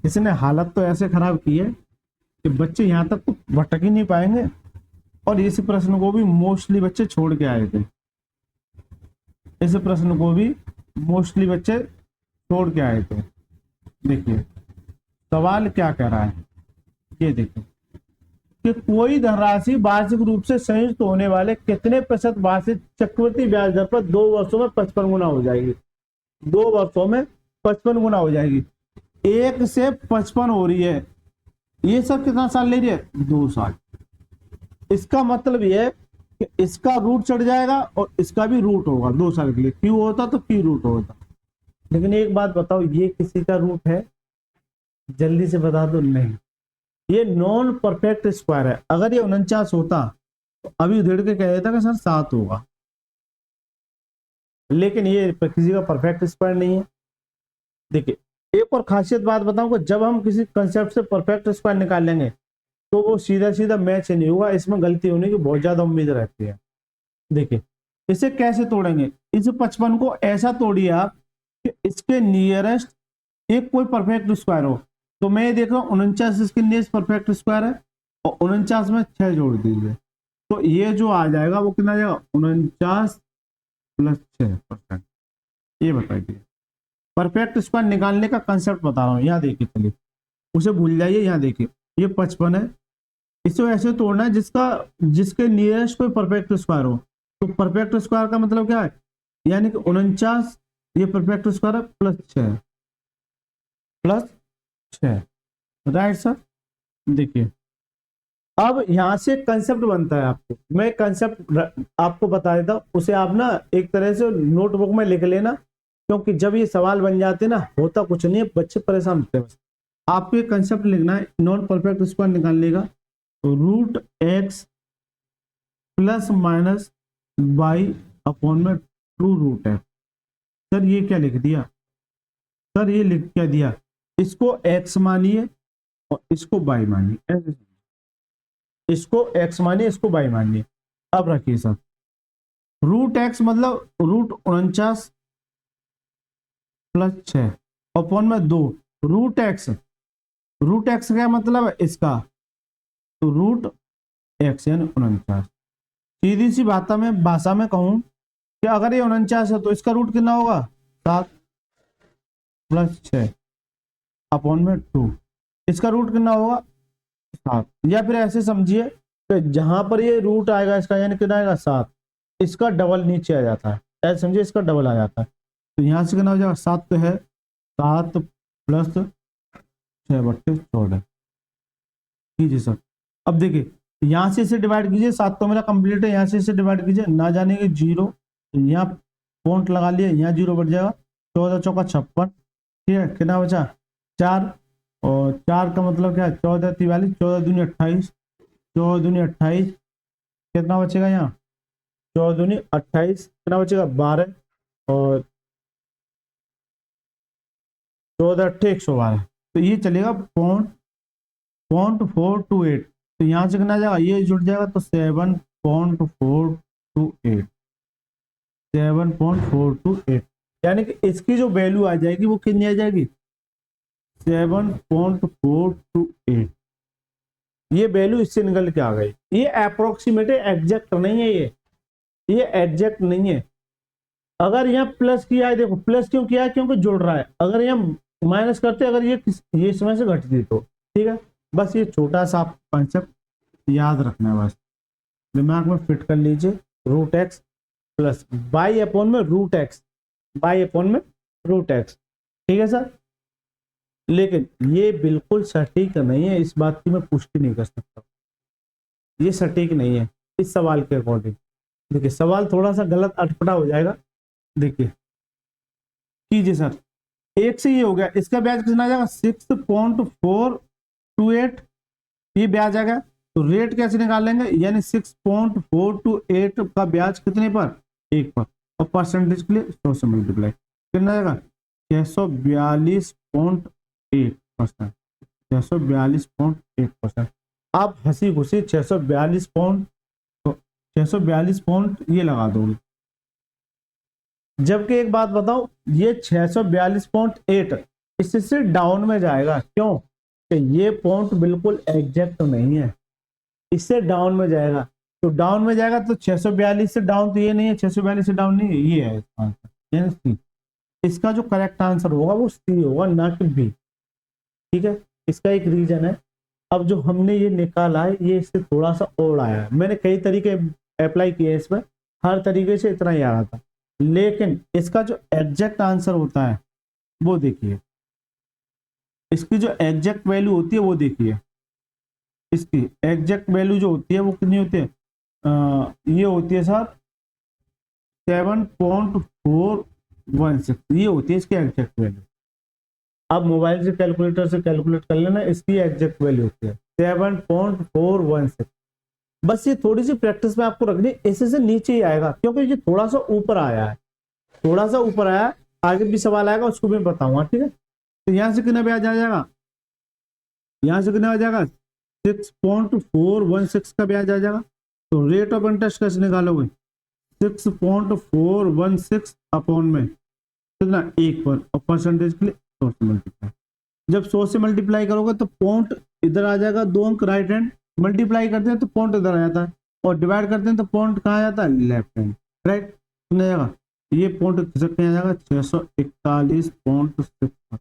इसने हालत तो ऐसे खराब की है कि बच्चे यहाँ तक तो भटक ही नहीं पाएंगे। और इस प्रश्न को भी मोस्टली बच्चे छोड़ के आए थे, इस प्रश्न को भी मोस्टली बच्चे छोड़ के आए थे। देखिए सवाल क्या कह रहा है, ये देखिए कि कोई धनराशि वार्षिक रूप से संयुक्त होने वाले कितने प्रतिशत वार्षिक चक्रवृद्धि ब्याज दर पर 2 वर्षों में 55 गुना हो जाएगी? 2 वर्षों में 55 गुना हो जाएगी। 1 से 55 हो रही है, ये सब कितना साल ले रही है? 2 साल। इसका मतलब ये है कि इसका रूट चढ़ जाएगा और इसका भी रूट होगा 2 साल के लिए। क्यू होता तो क्यू रूट होता। लेकिन एक बात बताओ, ये किसी का रूट है? जल्दी से बता दो। नहीं, ये नॉन परफेक्ट स्क्वायर है। अगर ये 49 होता तो अभी उधेड़ के कह देता कि सर 7 होगा, लेकिन ये किसी का परफेक्ट स्क्वायर नहीं है। देखिए एक और खासियत बात बताऊं कि जब हम किसी कंसेप्ट से परफेक्ट स्क्वायर निकाल लेंगे तो वो सीधा सीधा मैच नहीं होगा, इसमें गलती होने की बहुत ज्यादा उम्मीद रहती है। देखिए इसे कैसे तोड़ेंगे? इस 55 को ऐसा तोड़िए आप कि इसके नियरेस्ट एक कोई परफेक्ट स्क्वायर हो। तो मैं ये देख रहा हूँ 49 इसके नियरेस्ट परफेक्ट स्क्वायर है, और 49 में 6 जोड़ दीजिए तो ये जो आ जाएगा वो कितना आ जाएगा 49+6%। ये बताइए, परफेक्ट स्क्वायर निकालने का कंसेप्ट बता रहा हूँ, यहाँ देखिए, चलिए उसे भूल जाइए। यहाँ देखिए ये 55 है, इसे ऐसे तोड़ना है जिसका जिसके नियरेस्ट कोई परफेक्ट स्क्वायर हो। तो परफेक्ट स्क्वायर का मतलब क्या है, यानी कि 49, ये परफेक्ट स्क्वायर है, +6 राइट सर। देखिए अब यहां से कंसेप्ट बनता है, आपको मैं कंसेप्ट आपको बता देता हूं, उसे आप ना एक तरह से नोटबुक में लिख लेना, क्योंकि जब ये सवाल बन जाते ना होता कुछ नहीं है, बच्चे परेशान होते हैं। बस आपको एक कंसेप्ट लिखना है नॉन परफेक्ट स्क्वायर निकालने का, √x ± y अपॉन में ट्रू रूट है। सर ये क्या लिख दिया, सर ये लिख क्या दिया, इसको x मानिए और इसको y मानिए, ऐसे इसको x मानिए इसको y मानिए। अब रखिए सर, √x मतलब √49+6 अपॉन में 2, √x क्या मतलब है इसका, तो √x यानी 49। सीधी सी भाषा में कहूं कि अगर ये 49 है तो इसका रूट कितना होगा 7+6 अपॉन में 2, इसका रूट कितना होगा 7। या फिर ऐसे समझिए कि जहां पर ये रूट आएगा इसका यानी कितना आएगा 7, इसका डबल नीचे आ जाता है, ऐसे समझिए इसका डबल आ जाता है। तो यहाँ से कितना हो जाएगा 7 तो है, 7+6/14। कीजिए सर। अब देखिए यहाँ से इसे डिवाइड कीजिए, 7 तो मेरा कंप्लीट है, यहाँ से इसे डिवाइड कीजिए, ना जाने की 0, यहाँ पॉइंट लगा लिया, यहाँ 0 बढ़ जाएगा, 14 चौका 56, ठीक है, कितना बचा 4, और 4 का मतलब क्या है 14 43, 14 दूनी 28, 14 दूनी 28, कितना बचेगा यहाँ 14 दूनी 28, कितना बचेगा 12, और 14 8 112। तो ये चलेगा 0.428। तो यहाँ से कितना जाएगा, ये जुड़ जाएगा तो 7.428, 7.428, यानी कि इसकी जो वैल्यू आ जाएगी वो कितनी आ जाएगी 7.428। ये वैल्यू इससे निकल के आ गई। ये अप्रोक्सीमेट है, एग्जैक्ट नहीं है, ये एग्जैक्ट नहीं है। अगर यहाँ प्लस किया है, देखो प्लस क्यों किया है, क्योंकि जुड़ रहा है। अगर यहाँ माइनस करते, अगर ये इसमें से घटती तो ठीक है। बस ये छोटा सा कंसेप्ट याद रखना है, बस दिमाग में फिट कर लीजिए। √x प्लस y अपॉन में √x, y अपॉन में √x, ठीक है सर। लेकिन ये बिल्कुल सटीक नहीं है, इस बात की मैं पुष्टि नहीं कर सकता, ये सटीक नहीं है इस सवाल के अकॉर्डिंग। देखिए सवाल थोड़ा सा गलत अटपटा हो जाएगा। देखिए कीजिए सर, एक से ये हो गया, इसका ब्याज कितना आ जाएगा 6.428, ये ब्याज आ गया। तो रेट कैसे निकालेंगे, यानी 6.428 का ब्याज कितने पर 1 पर, और परसेंटेज के लिए 100 से मल्टीप्लाई, कितना आएगा 642.8%, 642.8%। आप हंसी खुशी 642 पॉइंट ये लगा दोगे। जबकि एक बात बताओ, ये 642.8 इससे डाउन में जाएगा, क्यों कि ये पॉइंट बिल्कुल एग्जैक्ट नहीं है, इससे डाउन में जाएगा। तो डाउन में जाएगा तो 642 से डाउन तो ये नहीं है, 642 से डाउन नहीं है, ये है इसका आंसर, यानी सी। इसका जो करेक्ट आंसर होगा वो सी होगा, ना कि बी, ठीक है। इसका एक रीजन है, अब जो हमने ये निकाला है ये इससे थोड़ा सा और आया है। मैंने कई तरीके अप्लाई किए इसमें, हर तरीके से इतना ही आ रहा था, लेकिन इसका जो एग्जैक्ट आंसर होता है वो देखिए, इसकी जो एग्जैक्ट वैल्यू होती है वो देखिए, इसकी एग्जैक्ट वैल्यू जो होती है वो कितनी होती है, ये होती है सर 7.416, ये होती है इसकी एग्जैक्ट वैल्यू। आप मोबाइल से कैलकुलेटर से कैलकुलेट कर लेना, इसकी एग्जैक्ट वैल्यू होती है 7.416। बस ये थोड़ी सी प्रैक्टिस में आपको रखनी, इससे से नीचे ही आएगा, क्योंकि ये थोड़ा सा ऊपर आया है, थोड़ा सा ऊपर आया। आगे भी सवाल आएगा उसको भी बताऊंगा, ठीक है। तो यहाँ से कितना ब्याज आ जाएगा, यहाँ से कितना आ जाएगा 6.416 का ब्याज आ जाएगा। तो रेट ऑफ इंटरेस्ट कैसे निकालोगे, 6.416 अपॉन में कितना 1 पर, और परसेंटेज के लिए 100 से मल्टीप्लाई। जब 100 से मल्टीप्लाई करोगे तो पॉइंट इधर आ जाएगा, 2 अंक राइट हैंड, मल्टीप्लाई करते हैं तो पॉइंट इधर आ जाता है। और डिवाइड करते हैं तो पॉइंट कहाँ आ जाता है, लेफ्ट हैंड, राइट, कितना जाएगा, ये पॉइंट खिसक के आ जाएगा 641.6।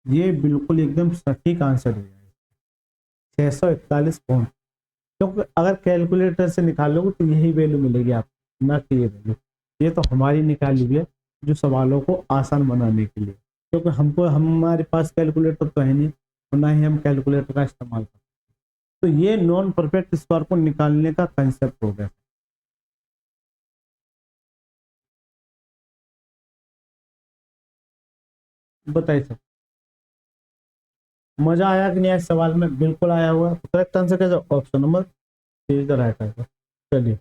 ये बिल्कुल एकदम सटीक आंसर हो जाएगा 641 पॉइंट, क्योंकि अगर कैलकुलेटर से निकालोगे तो यही वैल्यू मिलेगी आपको, ना कि ये वैल्यू। ये तो हमारी निकाली हुई है जो सवालों को आसान बनाने के लिए, क्योंकि हमको हमारे पास कैलकुलेटर तो है नहीं और ना ही हम कैलकुलेटर का इस्तेमाल करते, तो ये नॉन परफेक्ट स्क्वायर को निकालने का कंसेप्ट हो गया। बताइए सर, मजा आया कि नहीं आया सवाल में? बिल्कुल आया हुआ। करेक्ट आंसर कैसा, option number is the right answer. चलिए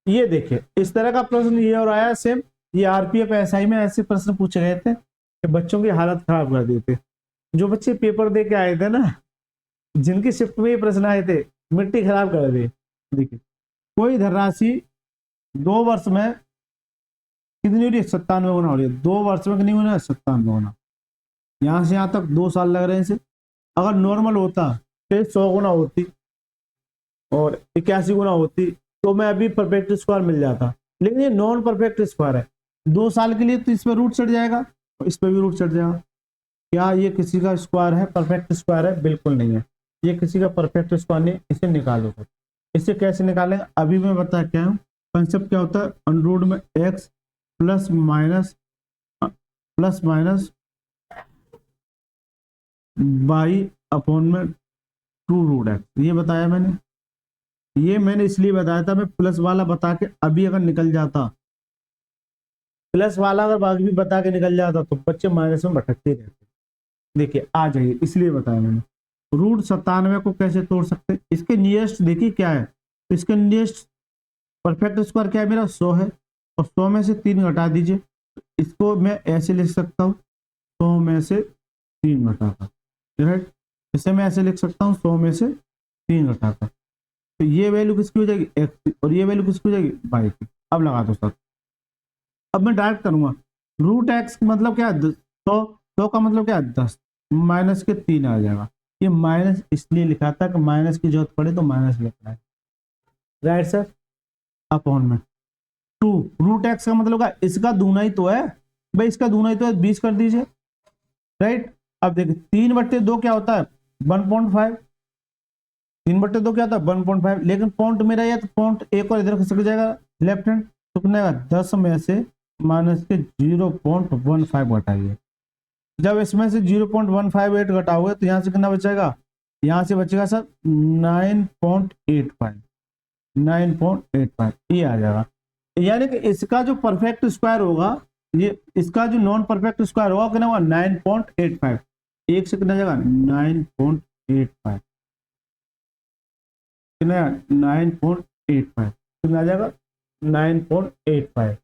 ये देखिए, इस तरह का प्रश्न ये और आया सेम, ये आरपीएफ एसआई में ऐसे प्रश्न पूछे गए थे कि बच्चों की हालत खराब कर दी थी। जो बच्चे पेपर दे के आए थे ना, जिनकी शिफ्ट में ये प्रश्न आए थे, मिट्टी खराब कर दी। देखिए, कोई धनराशि 2 वर्ष में कितनी हो रही है, 97 गुना हो रही है। 2 वर्ष में कितनी गुना है, 97 गुना। यहाँ से यहाँ तक 2 साल लग रहे हैं इसे। अगर नॉर्मल होता तो 100 गुना होती और 81 गुना होती, तो मैं अभी परफेक्ट स्क्वायर मिल जाता। लेकिन ये नॉन परफेक्ट स्क्वायर है, 2 साल के लिए, तो इस पर रूट चढ़ जाएगा और इस पर भी रूट चढ़ जाएगा। क्या ये किसी का स्क्वायर है, परफेक्ट स्क्वायर है? बिल्कुल नहीं है, ये किसी का परफेक्ट स्क्वायर नहीं। इसे निकालो। इसे कैसे निकालेंगे अभी मैं बता क्या हूँ। कंसेप्ट क्या होता है, अंडर में x plus minus by upon में 2√x, ये बताया मैंने। ये मैंने इसलिए बताया था, मैं प्लस वाला बता के अभी अगर निकल जाता, प्लस वाला अगर बाकी भी बता के निकल जाता तो बच्चे माइनस में भटकते रहते। देखिए आ जाइए, इसलिए बताया मैंने। √97 को कैसे तोड़ सकते हैं, इसके नियरेस्ट देखिए क्या है, तो इसके नियरेस्ट परफेक्ट स्क्वायर क्या है मेरा, 100 है, और 100 में से 3 घटा दीजिए, इसको मैं ऐसे लिख सकता हूँ, 100 में से 3 घटाकर, राइट। इसे मैं ऐसे लिख सकता हूँ, 100 में से 3 घटाकर, तो ये वैल्यू किसकी हो जाएगी, एक्स की, और ये वैल्यू किसकी हो जाएगी, वाई की। अब लगा दो सर, अब मैं डायरेक्ट करूंगा। √x मतलब क्या है, 100 का मतलब क्या है, 10, माइनस के 3 आ जाएगा। ये माइनस इसलिए लिखा था कि माइनस की जरूरत पड़े तो माइनस लिखना है, राइट सर। अपॉन में 2, √x का मतलब क्या, इसका दूना ही तो है भाई, इसका दूना ही तो है, 20 कर दीजिए, राइट। अब देखिए 3/2 क्या होता है, 1.5, 3/2 क्या होता है, 1.5, लेकिन पॉइंट मेरा ये, तो पॉइंट एक और इधर खिसक जाएगा लेफ्ट हैंड, तो कितना आएगा, 10 में से माइनस के 0.15 घटाइए। जब इसमें से 0.158 घटाओगे तो यहाँ से कितना बचेगा, यहाँ से बचेगा सर 9.85, 9.85 ये आ जाएगा। यानी कि इसका जो परफेक्ट स्क्वायर होगा, ये इसका जो नॉन परफेक्ट स्क्वायर होगा कितना होगा, 9.85। एक से कितना जाएगा, 9.85, कितना 9.85, कितना आ जाएगा 9.85।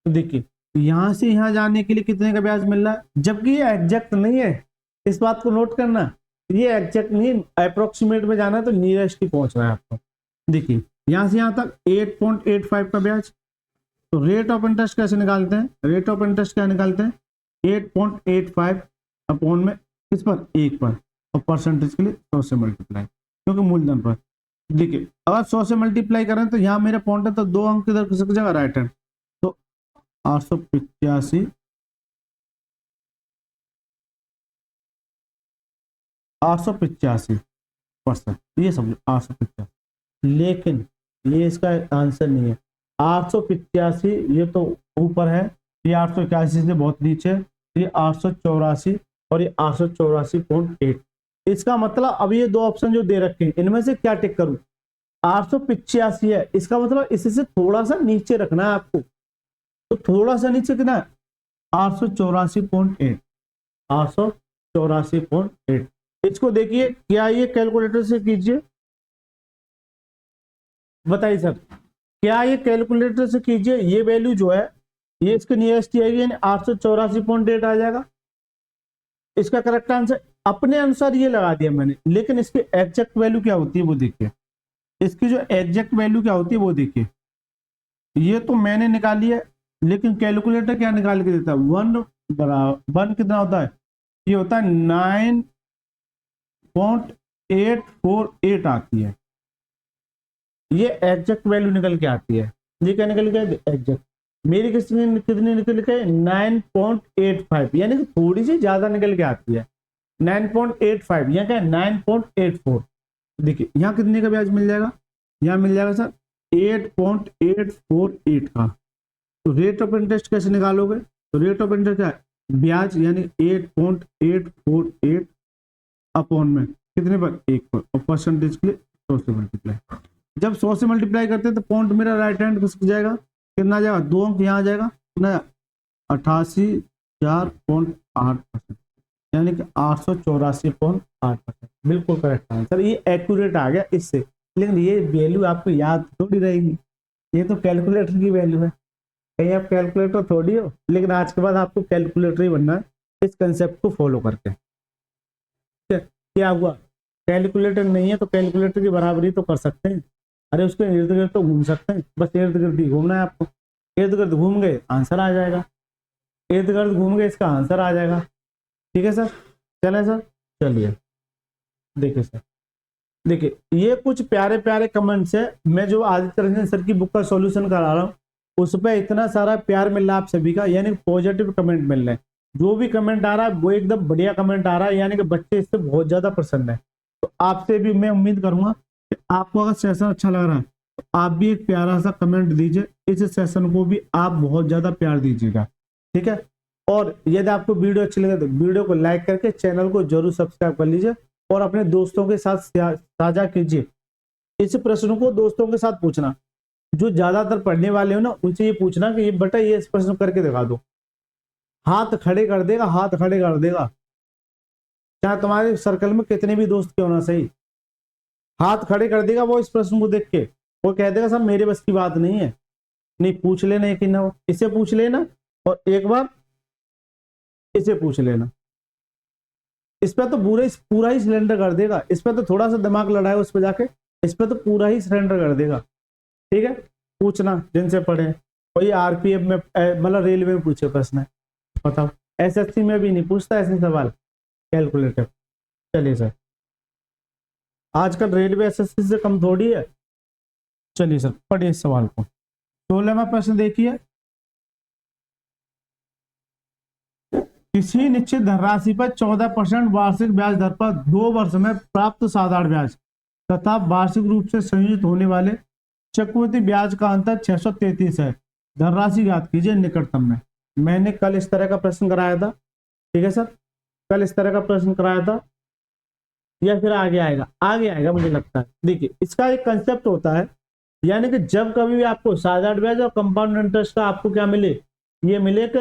तो देखिए यहां से यहां जाने के लिए कितने का ब्याज मिल रहा है, जबकि ये एग्जैक्ट नहीं है, इस बात को नोट करना। ये एग्जैक्ट नहीं, अप्रोक्सीमेट में जाना है तो नियरेस्ट ही पहुंच रहा है आपको। देखिए यहां से यहां तक 8.85 का ब्याज। तो रेट ऑफ इंटरेस्ट कैसे निकालते हैं, रेट ऑफ इंटरेस्ट क्या निकालते हैं, 8.85 अपॉन में किस पर, 1 पर, और परसेंटेज के लिए 100 से मल्टीप्लाई, क्योंकि मूलधन पर। देखिए अगर 100 से मल्टीप्लाई करें तो यहाँ मेरा पॉइंट है, तो 2 अंक किधर खिसक जाएगा, राइट हैंड, तो 885, 885%, ये समझो 885। लेकिन ये इसका आंसर नहीं है, 885 ये तो ऊपर है, ये 881 से बहुत नीचे है, ये 884 और ये 884.8। इसका मतलब अब ये 2 ऑप्शन जो दे रखे हैं इनमें से क्या टिक करूं, 885 है, इसका मतलब इससे थोड़ा सा नीचे रखना है आपको, तो थोड़ा सा नीचे कितना है, 884.8, 884.8। इसको देखिए, क्या ये कैलकुलेटर से कीजिए, बताइए सर, क्या ये कैलकुलेटर से कीजिए, ये वैल्यू जो है ये इसके नियरेस्ट आएगी, यानी 884.8 आ जाएगा। इसका करेक्ट आंसर अपने अनुसार ये लगा दिया मैंने, लेकिन इसकी एग्जैक्ट वैल्यू क्या होती है वो देखिए, इसकी जो एग्जैक्ट वैल्यू क्या होती है वो देखिए। ये तो मैंने निकाली है, लेकिन कैलकुलेटर क्या निकाल के देता है, 1 कितना होता है, ये होता है 9.848 आती है, ये एग्जैक्ट वैल्यू निकल के आती है। ये क्या निकल के एग्जैक्ट, मेरी कितनी निकल के 9.85, यानी कि थोड़ी सी ज्यादा निकल के आती है 9.85, यहाँ क्या है 9.84। देखिए यहाँ कितने का ब्याज मिल जाएगा, यहाँ मिल जाएगा सर 8.848 का। तो रेट ऑफ इंटरेस्ट कैसे निकालोगे, तो रेट ऑफ इंटरेस्ट क्या है, ब्याज यानी 8.848 अपॉन में कितने पर 1 पर, और परसेंटेज के लिए 100 से मल्टीप्लाई। जब 100 से मल्टीप्लाई करते हैं तो पॉइंट मेरा राइट हैंड किसक जाएगा, कितना जाएगा 2 अंक यहाँ आ जाएगा, कितना 88.8%, यानी कि 884.8%। बिल्कुल करेक्ट आंसर, ये एक्यूरेट आ गया इससे। लेकिन ये वैल्यू आपको याद थोड़ी रहेगी, ये तो कैलकुलेटर की वैल्यू है, कहीं आप कैलकुलेटर थोड़ी हो। लेकिन आज के बाद आपको कैलकुलेटर ही बनना है इस कंसेप्ट को फॉलो करके। क्या हुआ, कैलकुलेटर नहीं है तो कैलकुलेटर की बराबरी तो कर सकते हैं, अरे उसके इर्द गिर्द तो घूम सकते हैं, बस इर्द गिर्द ही घूमना है आपको। इर्द गिर्द घूम गए आंसर आ जाएगा, इर्द गिर्द घूम गए इसका आंसर आ जाएगा। ठीक है सर, चले सर, चलिए देखिए सर, देखिए ये कुछ प्यारे प्यारे कमेंट्स है। मैं जो आदित्य रंजन सर की बुक का सॉल्यूशन करा रहा हूँ उस पर इतना सारा प्यार मिल रहा है आप सभी का, यानी पॉजिटिव कमेंट मिल रहे हैं। जो भी कमेंट आ रहा है वो एकदम बढ़िया कमेंट आ रहा है, यानी कि बच्चे इससे बहुत ज्यादा प्रसन्न है। तो आपसे भी मैं उम्मीद करूंगा कि आपको अगर सेशन अच्छा लग रहा है तो आप भी एक प्यारा सा कमेंट दीजिए, इस सेशन को भी आप बहुत ज्यादा प्यार दीजिएगा। ठीक है, और यदि आपको वीडियो अच्छी लगे तो वीडियो को लाइक करके चैनल को जरूर सब्सक्राइब कर लीजिए और अपने दोस्तों के साथ साझा कीजिए। इस प्रश्न को दोस्तों के साथ पूछना, जो ज्यादातर पढ़ने वाले हो ना उनसे ये पूछना कि ये बेटा ये इस प्रश्न करके दिखा दो, हाथ खड़े कर देगा, हाथ खड़े कर देगा, चाहे तुम्हारे सर्कल में कितने भी दोस्त क्यों ना सही, हाथ खड़े कर देगा वो इस प्रश्न को देख के। वो कह देगा सर मेरे बस की बात नहीं है, नहीं पूछ लेना कि ना, इसे पूछ लेना और एक बार इसे पूछ लेना। इस पे तो पूरा ही सिलेंडर कर देगा, इस पे तो थोड़ा सा दिमाग लड़ाए उस पे जाके, इस पे तो पूरा ही सिलेंडर कर देगा। ठीक है, पूछना जिनसे पढ़े, और ये आरपीएफ में मतलब रेलवे में पूछे प्रश्न है, बताओ एसएससी में भी नहीं पूछता ऐसे सवाल कैलकुलेटर। चलिए सर, आजकल रेलवे एसएससी से कम थोड़ी है। चलिए सर पढ़िए इस सवाल को। 16वां प्रश्न देखिए, किसी निश्चित धनराशि पर 14% वार्षिक ब्याज दर पर 2 वर्ष में प्राप्त साधारण ब्याज तथा वार्षिक रूप से संयोजित होने वाले चक्रवृद्धि ब्याज का अंतर 633 है, धनराशि ज्ञात कीजिए निकटतम में। मैंने कल इस तरह का प्रश्न कराया था, ठीक है सर, कल इस तरह का प्रश्न कराया था, या फिर आगे आएगा, आगे आएगा मुझे लगता है। देखिए इसका एक कंसेप्ट होता है, यानी कि जब कभी भी आपको साधारण ब्याज और कंपाउंड इंटरेस्ट का आपको क्या मिले, ये मिले कि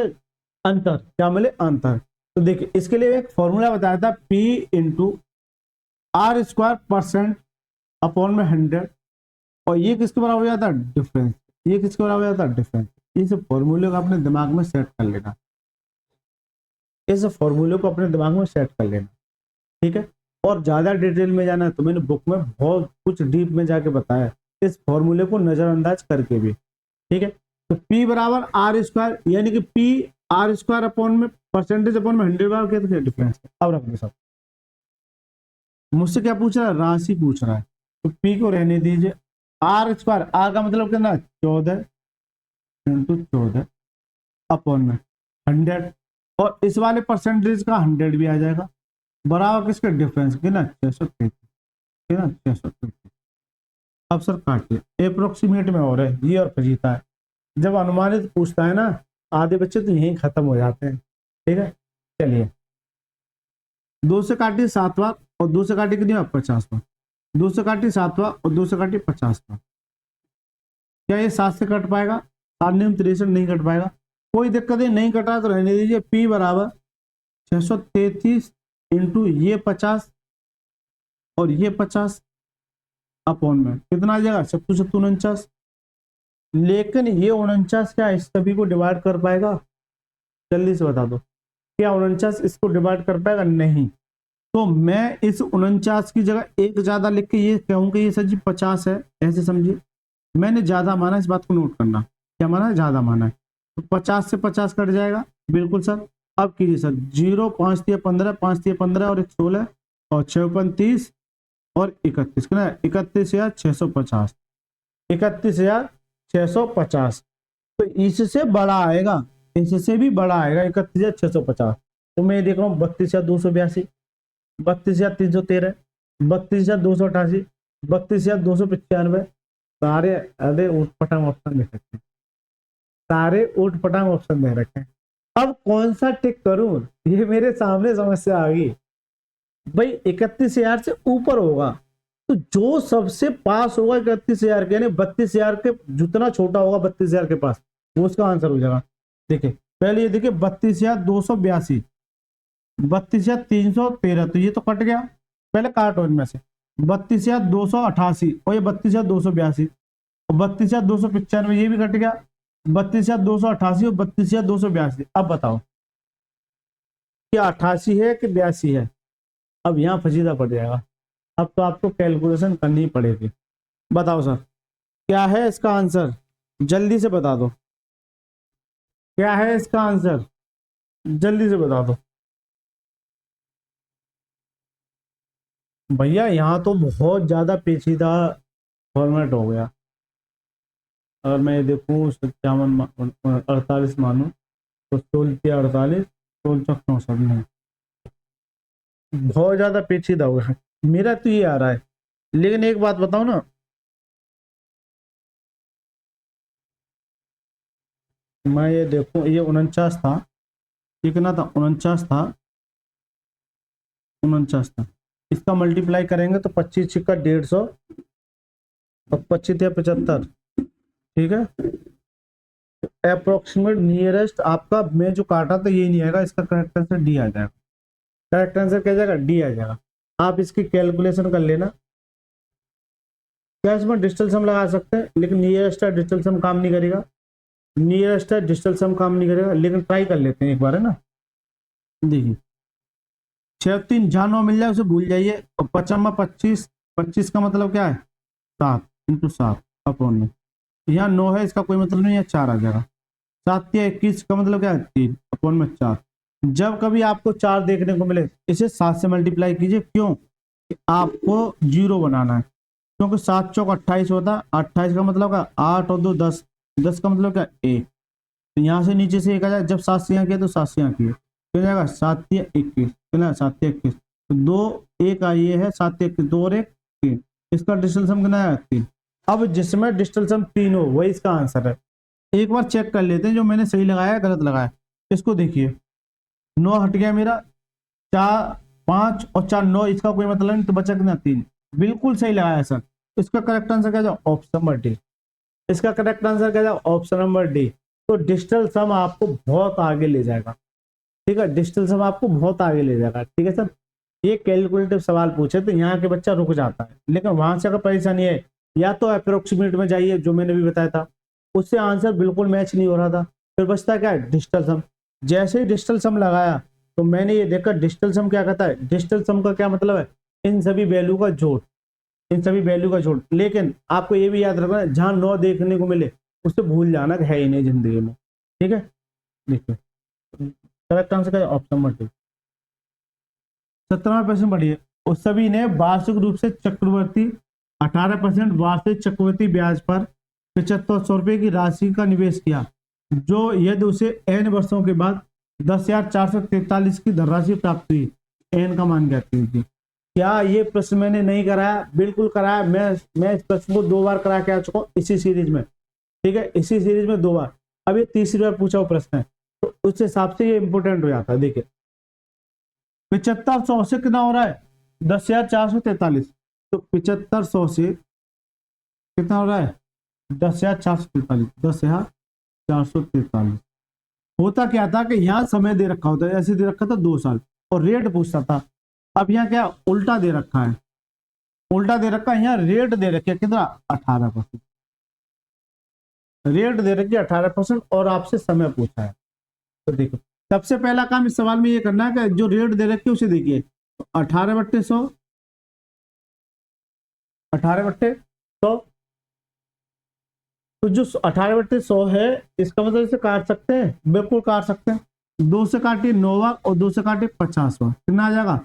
अंतर, क्या मिले अंतर। तो देखिए इसके लिए एक फॉर्मूला बताया था, P into R square percent upon में 100, और ये किसके बराबर हो जाता है डिफरेंस, ये किसके बराबर हो जाता है डिफरेंस। इस फॉर्मूले को अपने दिमाग में सेट कर लेना, इस फॉर्मूले को अपने दिमाग में सेट कर लेना। ठीक है, और ज्यादा डिटेल में जाना है तो मैंने बुक में बहुत कुछ डीप में जाके बताया इस फॉर्मूले को नजरअंदाज करके भी। ठीक है, तो P बराबर आर स्क्वायर, यानी कि P आर स्क्वायर अपॉन में परसेंटेज अपॉन में 100 बार क्या डिफरेंस। अब रख दो सब, मुझसे क्या पूछ रहा है, राशि पूछ रहा है, तो P को रहने दीजिए। आर स्क्वायर, आर का मतलब कितना 14 इंटू 14 अपॉन में 100, और इस वाले परसेंटेज का 100 भी आ जाएगा, बराबर किसका डिफरेंस कितना 633, कितना 633। अब सर काटिए, अप्रोक्सीमेट में हो रहा है ये और फजीता है, जब अनुमानित पूछता है ना आधे बच्चे तो यहीं खत्म हो जाते हैं। ठीक है, चलिए 2 से काटिए 7 बार और 2 से काटिए कितनी बार 50 बार, 2 से काटिए 7 बार और 2 से काटिए 50 बार। क्या ये 7 से कट पाएगा, 63 नहीं कट पाएगा, कोई दिक्कत नहीं कटा तो रहने दीजिए। P बराबर 633 इंटू ये 50 और ये 50 अपॉन में कितना आ जाएगा 749। लेकिन ये 49 क्या इस सभी को डिवाइड कर पाएगा, जल्दी से बता दो, क्या 49 इसको डिवाइड कर पाएगा, नहीं। तो मैं इस 49 की जगह एक ज्यादा लिख के ये कहूंगा ये सर जी 50 है, ऐसे समझिए, मैंने ज्यादा माना, इस बात को नोट करना, क्या माना है ज्यादा माना है। तो 50 से 50 कट जाएगा, बिल्कुल सर। अब कीजिए सर 0 5 दिया 15, 5 दिया 15 और 1 16 और 6 30 और 31 कितना 31 या 650, 31,650। तो इससे बड़ा आएगा, इससे भी बड़ा आएगा 31,650। तो मैं देख रहा हूँ 32,282, 32,313, 32,288, 32,295। सारे अरे ऊट पटांग ऑप्शन दे रखे हैं, सारे ऊट पटांग ऑप्शन दे रखे हैं। अब कौन सा टिक करूं, ये मेरे सामने समस्या आ गई। भाई 31,000 से ऊपर होगा तो जो सबसे पास होगा 31,000 के, यानी 32,000 के जितना छोटा होगा 32,000 के पास, वो उसका आंसर हो जाएगा। देखिए पहले ये देखिए 32,282, 32,313, तो ये तो कट गया, पहले काटो इनमें से। 32,288 और ये 32,282 और 32,295, ये भी कट गया। 32,288 और 32,282। अब बताओ क्या 88 है कि 82 है? अब यहाँ फजीदा पड़ जाएगा, अब तो आपको कैलकुलेशन करनी पड़ेगी। बताओ सर क्या है इसका आंसर, जल्दी से बता दो, क्या है इसका आंसर, जल्दी से बता दो भैया। यहाँ तो बहुत ज्यादा पेचीदा फॉर्मेट हो गया। अगर मैं देखूँ 58 48 मानू तो 16 48 16 64 नहीं, बहुत ज्यादा पेचीदा हो गया। मेरा तो ये आ रहा है, लेकिन एक बात बताओ ना, मैं ये देखूं ये 49 था, कितना था, 49 था, इसका मल्टीप्लाई करेंगे तो 25 छिक्का 150 और 25 या 75, ठीक है। अप्रोक्सीमेट नियरेस्ट आपका, मैं जो काटा था ये नहीं आएगा, इसका करेक्ट आंसर डी आ जाएगा। करेक्ट आंसर क्या जाएगा, डी आ जाएगा। आप इसकी कैलकुलेशन कर लेना। क्या इसमें डिजिटल सम लगा सकते हैं, लेकिन नियरेस्ट डिजिटल सम काम नहीं करेगा, नियरेस्ट डिजिटल सम काम नहीं करेगा, लेकिन ट्राई कर लेते हैं एक बार, है ना। देखिए 6 3 जहाँ 9 मिल जाए उसे भूल जाइए, और 25 25 का मतलब क्या है, 7 × 7 अपॉन में, यहाँ 9 है, इसका कोई मतलब नहीं है, 4 आ जाएगा। 7 या 21 का मतलब क्या है, 3 अपॉन में 4। जब कभी आपको 4 देखने को मिले इसे 7 से मल्टीप्लाई कीजिए, क्यों, आपको 0 बनाना है, क्योंकि 7 चौक 28 होता है, 28 का मतलब क्या, 8 और 2 10, 10 का मतलब क्या, 1। तो यहाँ से नीचे से 1 आ जाए, जब 7 से यहाँ किया तो 7 से यहाँ किए, तो जाएगा 7 या 21, कितना 7 या 21, तो 2 1 ये है, 7 या 21, 2 और 1 3, इसका डिजिटल सम कितना है, 3। अब जिसमें डिजिटल सम 3 हो वही इसका आंसर है। एक बार चेक कर लेते हैं जो मैंने सही लगाया गलत लगाया। इसको देखिए 9 हट गया मेरा, 4 5 और 4 9, इसका कोई मतलब नहीं, तो बचा कितना, 3। बिल्कुल सही लगाया सर। इसका करेक्ट आंसर क्या जाओ, ऑप्शन नंबर डी। इसका करेक्ट आंसर क्या जाओ, ऑप्शन नंबर डी। तो डिजिटल सम आपको बहुत आगे ले जाएगा, ठीक है, डिजिटल सम आपको बहुत आगे ले जाएगा, ठीक है सर। ये कैलकुलेटिव सवाल पूछे तो यहाँ के बच्चा रुक जाता है, लेकिन वहां से अगर परेशानी है, या तो अप्रोक्सीमेट में जाइए जो मैंने भी बताया था, उससे आंसर बिल्कुल मैच नहीं हो रहा था, फिर बचता क्या है, डिजिटल सम। जैसे ही डिजिटल सम लगाया तो मैंने ये देखा डिजिटल सम क्या कहता है, डिजिटल सम का क्या मतलब है, इन सभी वैल्यू का जोड़, इन सभी वैल्यू का जोड़। लेकिन आपको ये भी याद रखना है, जहां 9 देखने को मिले उससे भूल जाना कि है ही नहीं जिंदगी में, ठीक है। देखिए करेक्ट आंसर का ऑप्शन नंबर डी। 17वां प्रश्न पढ़िए। उस सभी ने वार्षिक रूप से चक्रवर्ती 18% वार्षिक चक्रवर्ती ब्याज पर 7500 रुपए की राशि का निवेश किया, जो यदि उसे n वर्षों के बाद 10,443 की धनराशि प्राप्त हुई, n का मान ज्ञात कीजिए। क्या ये प्रश्न मैंने नहीं कराया, बिल्कुल कराया। मैं इस प्रश्न को 2 बार करा के आ चुका हूँ इसी सीरीज में, ठीक है, इसी सीरीज में 2 बार। अब ये तीसरी बार पूछा हुआ प्रश्न है, तो उस हिसाब से ये इंपोर्टेंट हो जाता है। देखिए 7500 से कितना हो रहा है, 10,443, तो 7500 से कितना हो रहा है, 10,443, 10,443। होता क्या था कि यहाँ समय दे रखा होता है, ऐसे दे रखा था 2 साल, और रेट पूछता था। अब यहाँ क्या उल्टा दे रखा है, उल्टा दे रखा है, यहाँ रेट दे रखी है कितना, 18%, रेट दे रखी है 18%, और आपसे समय पूछा है। तो देखो सबसे पहला काम इस सवाल में ये करना है कि जो रेट दे रखी है उसे देखिए, 18/100, 18/100, तो जो 18/100 है, इसका मतलब इसे काट सकते हैं, बिल्कुल काट सकते हैं। 2 से काटिए 9 और 2 से काटिए 50, कितना आ जाएगा,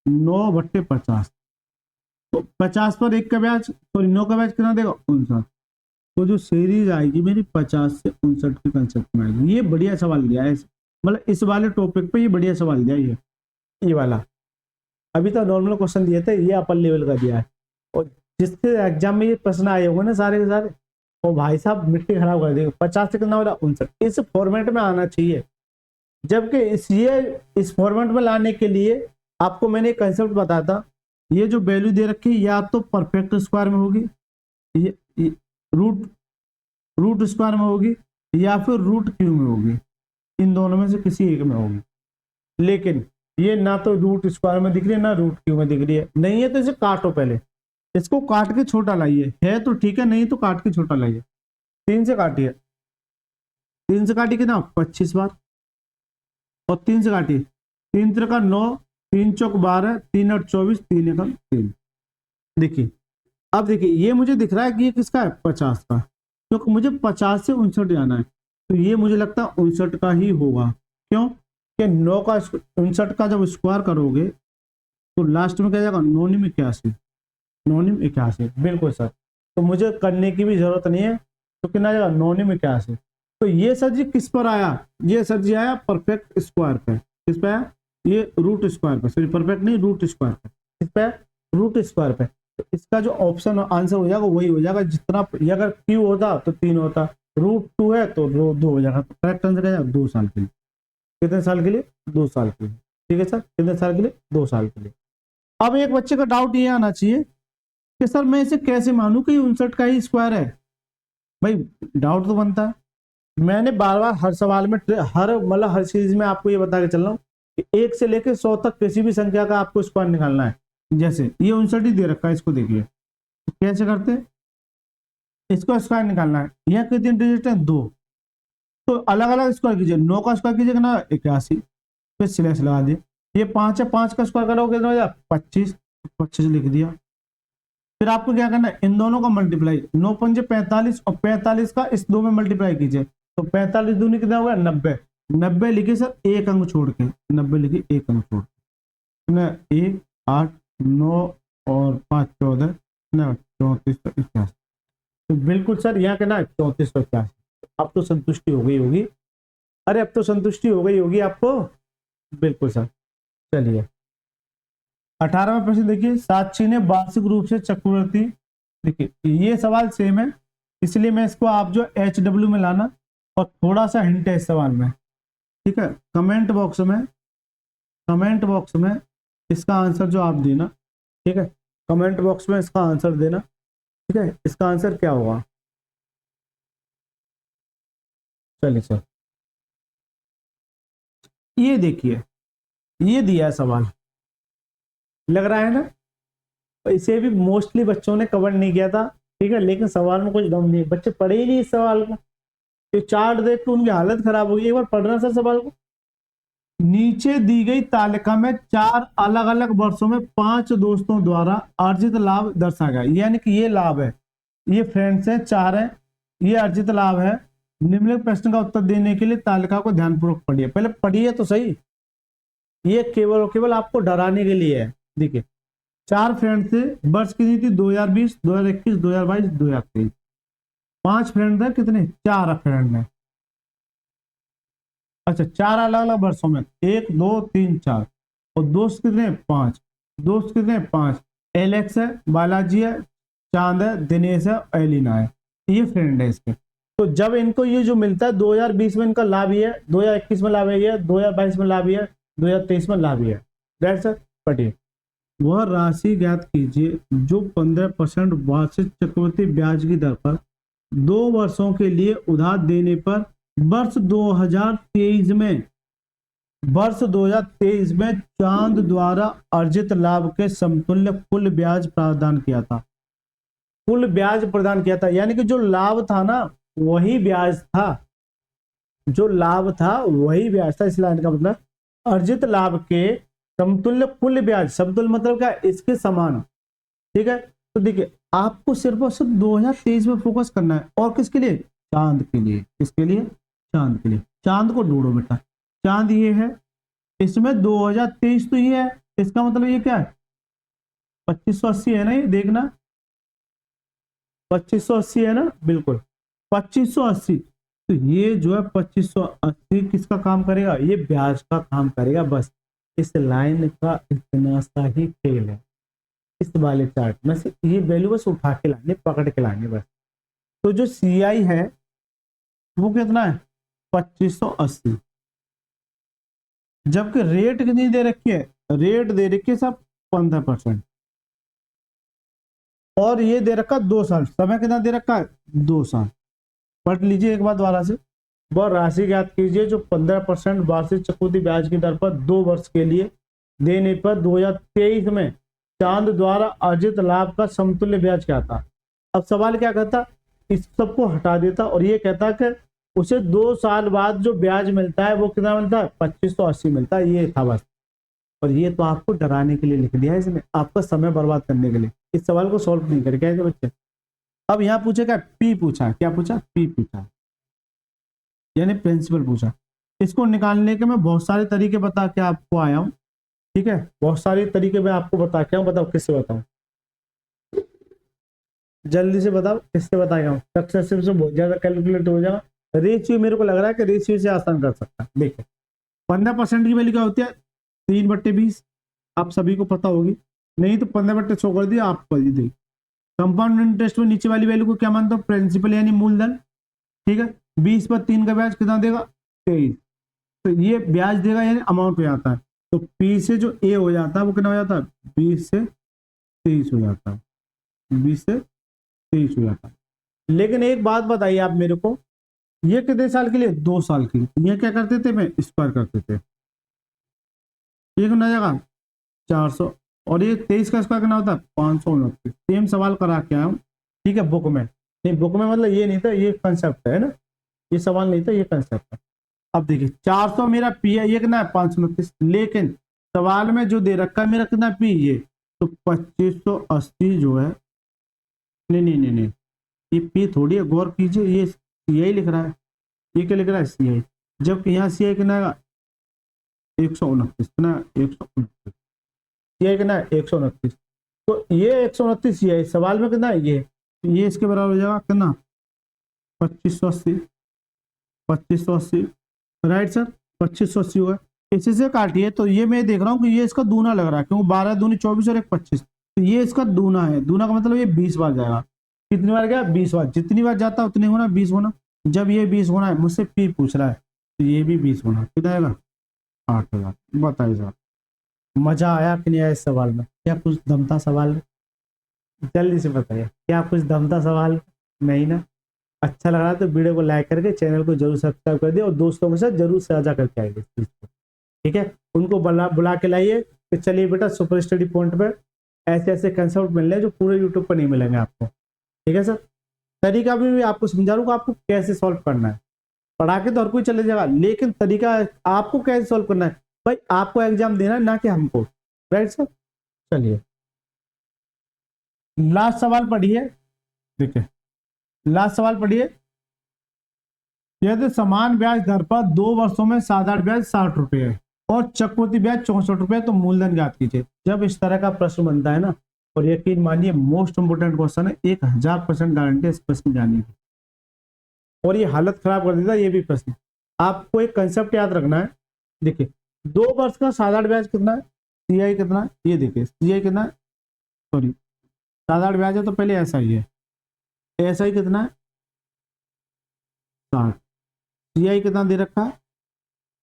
9/50। तो 50 पर 1 का ब्याज, सॉरी 9 का ब्याज कितना देगा, 59। तो जो सीरीज आएगी मेरी 50 से 59 के कंसेप्ट में आएगी। ये बढ़िया सवाल दिया है, मतलब इस वाले टॉपिक पे ये बढ़िया सवाल दिया है ये वाला। अभी तो नॉर्मल क्वेश्चन दिए थे, ये अपर लेवल का दिया है। और जिसके एग्जाम में ये प्रश्न आए होंगे ना सारे के सारे, तो भाई साहब मिट्टी खराब कर देगा। 50 से कितना हो रहा, 59, इस फॉर्मेट में आना चाहिए। जबकि इस फॉर्मेट में लाने के लिए आपको मैंने एक कंसेप्ट बताया था, ये जो वैल्यू दे रखी है या तो परफेक्ट स्क्वायर में होगी, ये रूट स्क्वायर में होगी, या फिर रूट क्यू में होगी। इन दोनों में से किसी एक में होगी। लेकिन ये ना तो रूट स्क्वायर में दिख रही है ना रूट क्यू में दिख रही है। नहीं है तो इसे काटो, पहले इसको काट के छोटा लाइए, है तो ठीक है, नहीं तो काट के छोटा लाइए। 3 से काटिए, 3 से काटिए कितना, 25 बार। और 3 से काटिए, 3 3 का 9, 3 चौक 12, 3 8 24, 3 1 3। देखिए अब देखिए ये मुझे दिख रहा है कि ये किसका है, 50 का, क्योंकि मुझे 50 से 59 जाना है। तो ये मुझे लगता है 59 का ही होगा। क्यों कि 9 का 59 का जब स्क्वायर करोगे तो लास्ट में क्या जाएगा, 9 9 81, 9 9 81। बिल्कुल सर, तो मुझे करने की भी जरूरत नहीं है। तो कितना जाएगा, 9 9 81। तो ये सर जी किस पर आया, ये सर जी आया परफेक्ट स्क्वायर पे। किस पे आया, ये रूट स्क्वायर पे, सॉरी परफेक्ट नहीं, रूट स्क्वायर पे। किस पे, रूट स्क्वायर पे। तो इसका जो ऑप्शन आंसर हो जाएगा वही हो जाएगा जितना, ये अगर क्यू होता तो 3 होता, रूट 2 है तो 2 हो जाएगा। तो करेक्ट आंसर क्या जाएगा, 2 साल के लिए। कितने साल के लिए, 2 साल के लिए। ठीक है सर, कितने साल के लिए, 2 साल के लिए। अब एक बच्चे का डाउट ये आना चाहिए कि सर मैं इसे कैसे मानूं कि 59 का ही स्क्वायर है। भाई डाउट तो बनता है। मैंने बार बार हर सवाल में हर चीज में आपको ये बता के चल रहा हूँ कि 1 से लेकर 100 तक किसी भी संख्या का आपको स्क्वायर निकालना है। जैसे ये 59 ही दे रखा है, इसको देखिए तो कैसे करते हैं, इसको स्क्वायर निकालना है। यह कितने डिजिट है, 2। तो अलग अलग स्क्वायर कीजिए, 9 का स्क्वायर कीजिएगा ना 81, फिर स्लैश लगा दिए। ये 5 है, 5 का स्क्वायर करोगे कितना हो जाएगा, 25, 25 लिख दिया। फिर आपको क्या करना है, इन दोनों का मल्टीप्लाई, 9 पंजे 45 और 45 का इस 2 में मल्टीप्लाई कीजिए। तो 45 दूनी कितना होगा, 90। 90 लिखिए सर एक अंक छोड़ के, 90 लिखिए एक अंक छोड़ के। 1 8 9 और 5 14, 34 81। तो बिल्कुल सर यहाँ के ना 34 81। अब तो संतुष्टि हो गई होगी, अरे अब तो संतुष्टि हो गई होगी आपको। बिल्कुल सर। चलिए 18वां प्रश्न देखिए, साक्षी ने वार्षिक रूप से चक्रवर्ती, देखिए ये सवाल सेम है, इसलिए मैं इसको आप जो HW में लाना, और थोड़ा सा हिंट है इस सवाल में। ठीक है, कमेंट बॉक्स में इसका आंसर जो आप देना। ठीक है, कमेंट बॉक्स में इसका आंसर देना। ठीक है, इसका आंसर क्या होगा, चलिए सर ये देखिए, ये दिया है सवाल, लग रहा है ना, इसे भी मोस्टली बच्चों ने कवर नहीं किया था। ठीक है, लेकिन सवाल में कुछ दम नहीं, बच्चे पढ़े ही नहीं इस सवाल को। ये चार्ट देख के उनकी हालत खराब हो गई। एक बार पढ़ना सर सवाल को। नीचे दी गई तालिका में 4 अलग अलग वर्षों में 5 दोस्तों द्वारा अर्जित लाभ दर्शाया गया। यानी कि ये लाभ है, ये फ्रेंड्स है 4 है, ये अर्जित लाभ है। निम्नलिखित प्रश्न का उत्तर देने के लिए तालिका को ध्यानपूर्वक पढ़िए। पहले पढ़िए तो सही, ये केवल और केवल आपको डराने के लिए है। देखिए 4 फ्रेंड थे, वर्ष कितनी थी, 2020 2021 2022 2023। 5 फ्रेंड है, कितने, 4 फ्रेंड है। अच्छा 4 अलग अलग वर्षों में, 1 2 3 4। और दोस्त कितने, 5। दोस्त कितने, 5। एलेक्स है, बालाजी है, चांद है, दिनेश है, एलिना है, ये फ्रेंड है इसके। तो जब इनको ये जो मिलता है 2020 में इनका लाभ ही है, 2021 में लाभ ही है, 2022 में लाभ ही है, 2023 में लाभ ही है। That's it. पढ़िए, वह राशि ज्ञात कीजिए जो 15% वार्षिक चक्रवृद्धि ब्याज की दर पर 2 वर्षों के लिए उधार देने पर वर्ष 2023 में चांद द्वारा अर्जित लाभ के समतुल्य कुल ब्याज प्रदान किया था। कुल ब्याज प्रदान किया था, यानी कि जो लाभ था ना वही ब्याज था, जो लाभ था वही ब्याज था। इस लाइन का मतलब अर्जित लाभ के समतुल्य कुल ब्याज, समतुल्य मतलब क्या, इसके समान। ठीक है, तो देखिए आपको सिर्फ और सिर्फ 2023 में फोकस करना है। और किसके लिए, चांद के लिए। किसके लिए, चांद के लिए। चांद को ढूंढो बेटा, चांद ये है, इसमें 2023 तो ये है, इसका मतलब ये क्या है, 2580 है ना, ये देखना 2580 है ना, बिल्कुल 2580। तो ये जो है 2580 किसका काम करेगा, ये ब्याज का काम करेगा। बस इस लाइन का इतना सा ही खेल है, इस वाले चार्ट में से ये वैल्यू बस उठा के लाएंगे, पकड़ के लाएंगे बस। तो जो CI है वो कितना है 2580, जबकि रेट कितनी दे रखी है, रेट दे रखी है सब 15%, और ये दे रखा 2 साल, समय कितना दे रखा है 2 साल। पढ़ लीजिए एक बार दोबारा से, वह राशि ज्ञात कीजिए जो 15% वार्षिक चक्रवृद्धि ब्याज की दर पर 2 वर्ष के लिए देने पर 2023 में चांद द्वारा अर्जित लाभ का समतुल्य ब्याज क्या था। अब सवाल क्या कहता, इस सबको हटा देता और ये कहता कि उसे 2 साल बाद जो ब्याज मिलता है वो कितना मिलता है 2580 मिलता है, ये था बस। और ये तो आपको डराने के लिए लिख दिया है इसने, आपका समय बर्बाद करने के लिए। इस सवाल को सॉल्व नहीं करके आए बच्चे। अब यहाँ पूछेगा पी पूछा, क्या पूछा, पी पूछा यानी प्रिंसिपल पूछा। इसको निकालने के मैं बहुत सारे तरीके बता के आपको आया हूँ, ठीक है, बहुत सारे तरीके मैं आपको बता के आऊँ। बताओ किससे बताऊँ, जल्दी से बताओ किससे बताया हूँ। सक्सेसिव से बहुत ज्यादा कैलकुलेट हो जाएगा, रेशियो मेरे को लग रहा है कि रेशियो से आसान कर सकता है। देखिए 15% की वैल्यू क्या होती है 3/20, आप सभी को पता होगी, नहीं तो 15/100 कर दिया आप कर दी। कंपाउंड इंटरेस्ट में नीचे वाली वैल्यू को क्या मानता हूँ, प्रिंसिपल यानी मूलधन, ठीक है। 20/3 का ब्याज कितना देगा 23, तो ये ब्याज देगा यानी अमाउंट हो जाता है। तो पी से जो ए हो जाता है वो कितना हो जाता है 20 से 23 हो जाता है, 20 से 23 हो जाता है। लेकिन एक बात बताइए आप मेरे को, ये कितने साल के लिए 2 साल के लिए, ये क्या करते थे मैं स्क्वायर करते थे, ये कितना जाएगा 400, और ये 23 का स्क्वायर कितना होता है 529। सेम सवाल करा के आया हूँ, ठीक है, बुक में नहीं, बुक में मतलब ये नहीं था, ये कंसेप्ट है ना, ये सवाल नहीं था, ये कंसेप्ट है। अब देखिए 400 मेरा पी है, ये कितना है 529, लेकिन सवाल में जो दे रखा है मेरा कितना पी ये, तो 2580 जो है, नहीं नहीं नहीं नहीं, ये पी थोड़ी है, गौर कीजिए, ये CI लिख रहा है, ये क्या लिख रहा है CI, जबकि यहाँ CI कितना है 129, कितना 129, CI कितना है 129, तो ये 129 CI सवाल में कितना है ये इसके बराबर हो जाएगा कितना 2580, 2580 राइट सर, 2580 हुआ। इसी से काटिए तो ये मैं देख रहा हूँ कि ये इसका दूना लग रहा है, क्योंकि 12 दूनी 24 और 1 25, तो ये इसका दूना है, दूना का मतलब ये 20 बार जाएगा। कितनी बार गया 20 बार, जितनी बार जाता है उतनी होना 20 होना। जब ये 20 होना है, मुझसे पी पूछ रहा है, तो ये भी 20 होना, कितना आएगा 8000। बताइए सर मजा आया कि नहीं आया इस सवाल में, क्या कुछ दम था सवाल में, जल्दी से बताइए क्या कुछ दम था सवाल नहीं ना। अच्छा लगा तो वीडियो को लाइक करके चैनल को जरूर सब्सक्राइब कर दिए और दोस्तों के साथ जरूर साझा करके आइए इस चीज को, ठीक है। उनको बुला के लाइए कि चलिए बेटा सुपर स्टडी पॉइंट पे ऐसे ऐसे कंसेप्ट मिल रहे हैं जो पूरे यूट्यूब पर नहीं मिलेंगे आपको, ठीक है सर। तरीका भी आपको समझा दूंगा आपको कैसे सॉल्व करना है, पढ़ा के तो हर कोई चले जाएगा, लेकिन तरीका आपको कैसे सॉल्व करना है भाई, आपको एग्जाम देना है ना कि हमको, राइट सर। चलिए लास्ट सवाल पढ़िए, देखिए लास्ट सवाल पढ़िए। यदि समान ब्याज दर पर 2 वर्षों में साधारण ब्याज 60 रुपए है और चक्रवृद्धि ब्याज 64 रुपए, तो मूलधन ज्ञात कीजिए। जब इस तरह का प्रश्न बनता है ना, और यकीन मानिए मोस्ट इंपोर्टेंट क्वेश्चन है, 1000% गारंटी इस प्रश्न जाने की, और ये हालत खराब कर देता है ये भी प्रश्न। आपको एक कंसेप्ट याद रखना है, देखिए 2 वर्ष का साधारण ब्याज कितना है, CI कितना है, ये देखिए CI कितना है, सॉरी साधारण ब्याज है तो पहले ऐसा ही है, ऐसा ही कितना है 60, CI कितना दे रखा है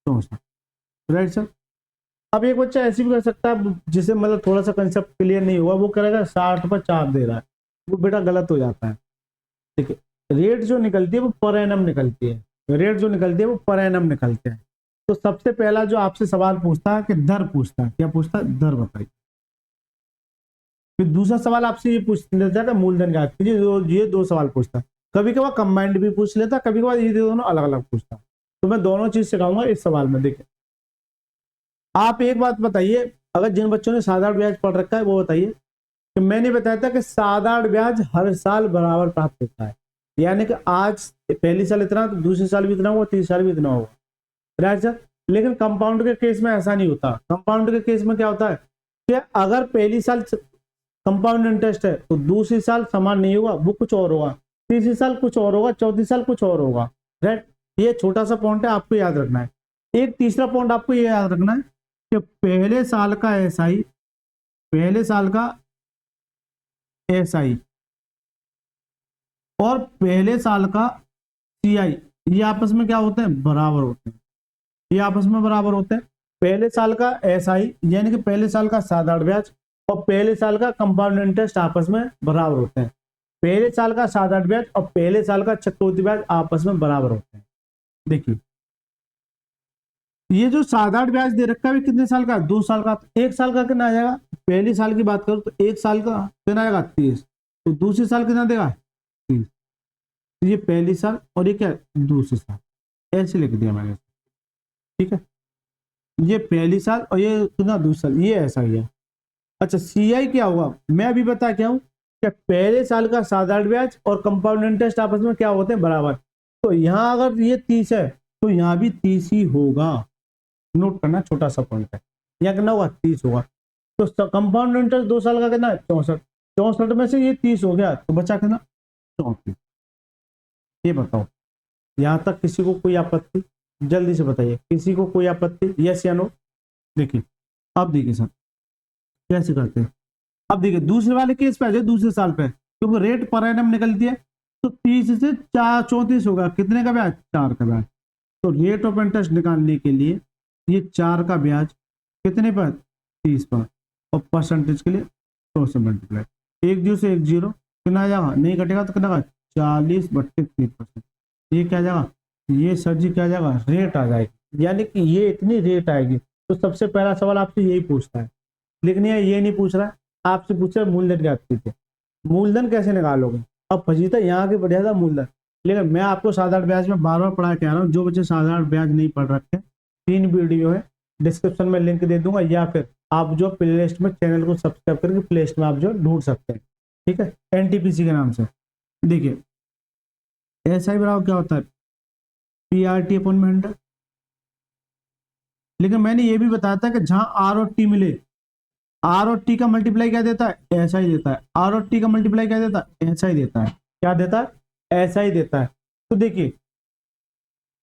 64, राइट सर। अब एक बच्चा ऐसे भी कर सकता है जिसे मतलब थोड़ा सा कंसेप्ट क्लियर नहीं हुआ, वो करेगा 60 पर 4 दे रहा है, वो बेटा गलत हो जाता है। ठीक है, रेट जो निकलती है वो पर एनम निकलती है, रेट जो निकलती है वो पर एनम निकलते हैं। तो सबसे पहला जो आपसे सवाल पूछता है कि दर पूछता है, क्या पूछता है दर बताइए। फिर दूसरा सवाल आपसे ये पूछ लेता है मूलधन ज्ञात कीजिए, ये 2 सवाल पूछता है। कभी कभार कंबाइंड भी पूछ लेता, कभी कभार ये दोनों अलग अलग पूछता। तो मैं दोनों चीज सिखाऊंगा इस सवाल में। देखिए आप एक बात बताइए, अगर जिन बच्चों ने साधारण ब्याज पढ़ रखा है वो बताइए कि मैंने बताया था कि साधारण ब्याज हर साल बराबर प्राप्त होता है, यानी कि आज पहली साल इतना तो दूसरे साल भी इतना होगा, तीसरे साल भी इतना होगा, राइट सर। लेकिन कंपाउंड के केस में ऐसा नहीं होता। कंपाउंड के केस में क्या होता है कि अगर पहली साल कंपाउंड इंटरेस्ट है तो दूसरी साल समान नहीं होगा, वो कुछ और होगा, तीसरी साल कुछ और होगा, चौथी साल कुछ और होगा। राइट, ये छोटा सा पॉइंट है, आपको याद रखना है। एक तीसरा पॉइंट आपको ये याद रखना है कि पहले साल का एसआई, पहले साल का एसआई और पहले साल का सीआई, ये आपस में क्या होते हैं, बराबर होते हैं। ये आपस में बराबर होते हैं। पहले साल का एसआई यानी कि पहले साल का साधारण ब्याज और पहले साल का कंपाउंड इंटरेस्ट आपस में बराबर होते हैं। पहले साल का साधारण ब्याज और पहले साल का चक्रवृद्धि ब्याज आपस में बराबर होते हैं। देखिए ये जो साधारण ब्याज दे रखा है कितने साल का, 2 साल का। एक साल का कितना आ जाएगा, पहली साल की बात करो तो एक साल का कितना आएगा 30, तो दूसरी साल कितना देगा 30। ये पहली साल और ये क्या दूसरी साल, ऐसे लिख दिया मैंने, ठीक है। ये पहली साल और ये कितना दूसरी साल, ये ऐसा ही है। अच्छा सीआई क्या हुआ, मैं अभी बता क्या हूँ कि पहले साल का साधारण ब्याज और कंपाउंड इंटरेस्ट आपस में क्या होते हैं, बराबर। तो यहाँ अगर ये 30 है तो यहाँ भी 30 ही होगा। नोट करना, छोटा सा पॉइंट है। यहाँ कितना होगा 30 होगा। तो कंपाउंड इंटरेस्ट 2 साल का कितना है 64, 64 में से ये 30 हो गया तो बचा कितना 34। ये बताओ यहाँ तक किसी को कोई आपत्ति, जल्दी से बताइए, किसी को कोई आपत्ति, यस या नो। देखिए अब देखिए सर कैसे करते हैं। अब देखिए दूसरे वाले केस पे आ जाए, दूसरे साल पे, क्योंकि रेट पर एनम निकलती है तो 30 से 34 होगा, कितने का ब्याज 4 का ब्याज। तो रेट ऑफ इंटरेस्ट निकालने के लिए ये 4 का ब्याज कितने पर 30 पर और परसेंटेज के लिए 100 से मल्टीप्लाई, 1 0 से 1 0 कितना आ जाएगा, नहीं कटेगा तो कितना 40/30%। ये क्या जाएगा, ये सर जी क्या जाएगा रेट आ जाएगी, यानी कि ये इतनी रेट आएगी। तो सबसे पहला सवाल आपसे यही पूछता है, लेकिन ये नहीं पूछ रहा है, आपसे पूछ रहा है मूलधन ज्ञात कीजिए। मूलधन कैसे निकालोगे, अब फजीता यहाँ की बढ़िया था मूलधन, लेकिन मैं आपको साधारण ब्याज में बार बार पढ़ा के आ रहा हूँ। जो बच्चे साधारण ब्याज नहीं पढ़ रखे, 3 वीडियो है, डिस्क्रिप्शन में लिंक दे दूंगा, या फिर आप जो प्ले लिस्ट में चैनल को सब्सक्राइब करके प्ले लिस्ट में आप जो ढूंढ सकते हैं, ठीक है, एनटीपीसी के नाम से। देखिए एसआई बराबर क्या होता है, पीआरटी अपॉन 100। लेकिन मैंने ये भी बताया था कि जहां आर और टी मिले, आर और टी का मल्टीप्लाई क्या देता है, ऐसा ही देता है। आर और टी का मल्टीप्लाई क्या देता है, ऐसा ही देता है। क्या देता है, ऐसा ही देता है। तो देखिए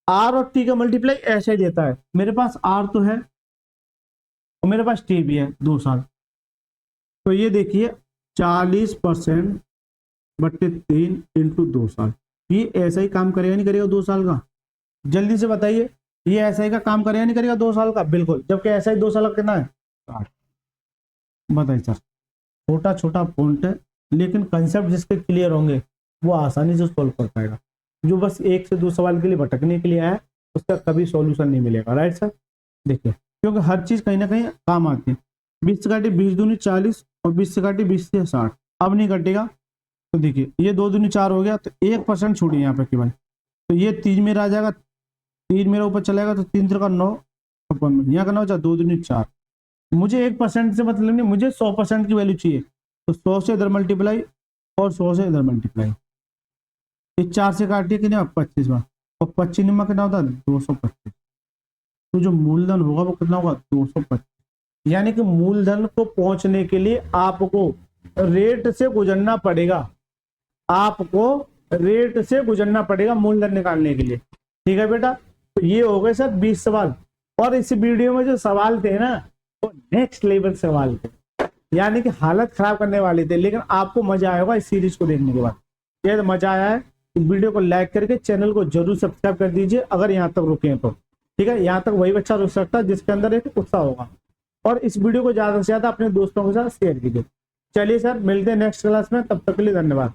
आर और टी का मल्टीप्लाई ऐसा ही देता है। मेरे पास आर तो है और मेरे पास टी भी है 2 साल, तो ये देखिए 40%/3 इंटू 2 साल, ये ऐसा ही काम करेगा नहीं करेगा 2 साल का, जल्दी से बताइए, ये ऐसा ही का काम करेगा नहीं करेगा 2 साल का, बिल्कुल, जबकि ऐसा ही 2 साल का कितना है 60। बताइए सर, छोटा छोटा पॉइंट है, लेकिन कंसेप्ट जिसके क्लियर होंगे वो आसानी से सॉल्व कर पाएगा। जो बस 1 से 2 सवाल के लिए भटकने के लिए आया उसका कभी सॉल्यूशन नहीं मिलेगा। राइट सर, देखिए क्योंकि हर चीज कहीं ना कहीं काम आती है। 20 से काटी 20 दूनी 40 और 20 से काटी 20 से 60, अब नहीं कटेगा। तो देखिए ये 2 दूनी 4 हो गया, तो 1% छूटी यहाँ पे केवल, तो ये 3 मेरा आ जाएगा, 3 मेरा ऊपर चलेगा तो 3 3 का 9 अपन यहाँ करना हो चाहे 2 दूनी 4। मुझे 1% से मतलब नहीं, मुझे 100% की वैल्यू चाहिए, तो 100 से इधर मल्टीप्लाई और 100 से इधर मल्टीप्लाई। ये 4 से काटिए कितना 25 में, और 25 में कितना होता है 225। तो जो मूलधन होगा वो कितना होगा 225। यानी कि मूलधन को पहुंचने के लिए आपको रेट से गुजरना पड़ेगा, आपको रेट से गुजरना पड़ेगा मूलधन निकालने के लिए। ठीक है बेटा, तो ये हो गए सर 20 सवाल। और इस वीडियो में जो सवाल थे ना वो नेक्स्ट लेवल सवाल थे, यानी कि हालत खराब करने वाले थे, लेकिन आपको मजा आया होगा इस सीरीज को देखने के बाद। यदि मजा आया है तो वीडियो को लाइक करके चैनल को जरूर सब्सक्राइब कर दीजिए, अगर यहाँ तक रुके हैं तो। ठीक है, यहाँ तक वही बच्चा रुक सकता है जिसके अंदर एक उत्साह होगा। और इस वीडियो को ज्यादा से ज्यादा अपने दोस्तों के साथ शेयर कीजिए। चलिए सर, मिलते हैं नेक्स्ट क्लास में, तब तक के लिए धन्यवाद।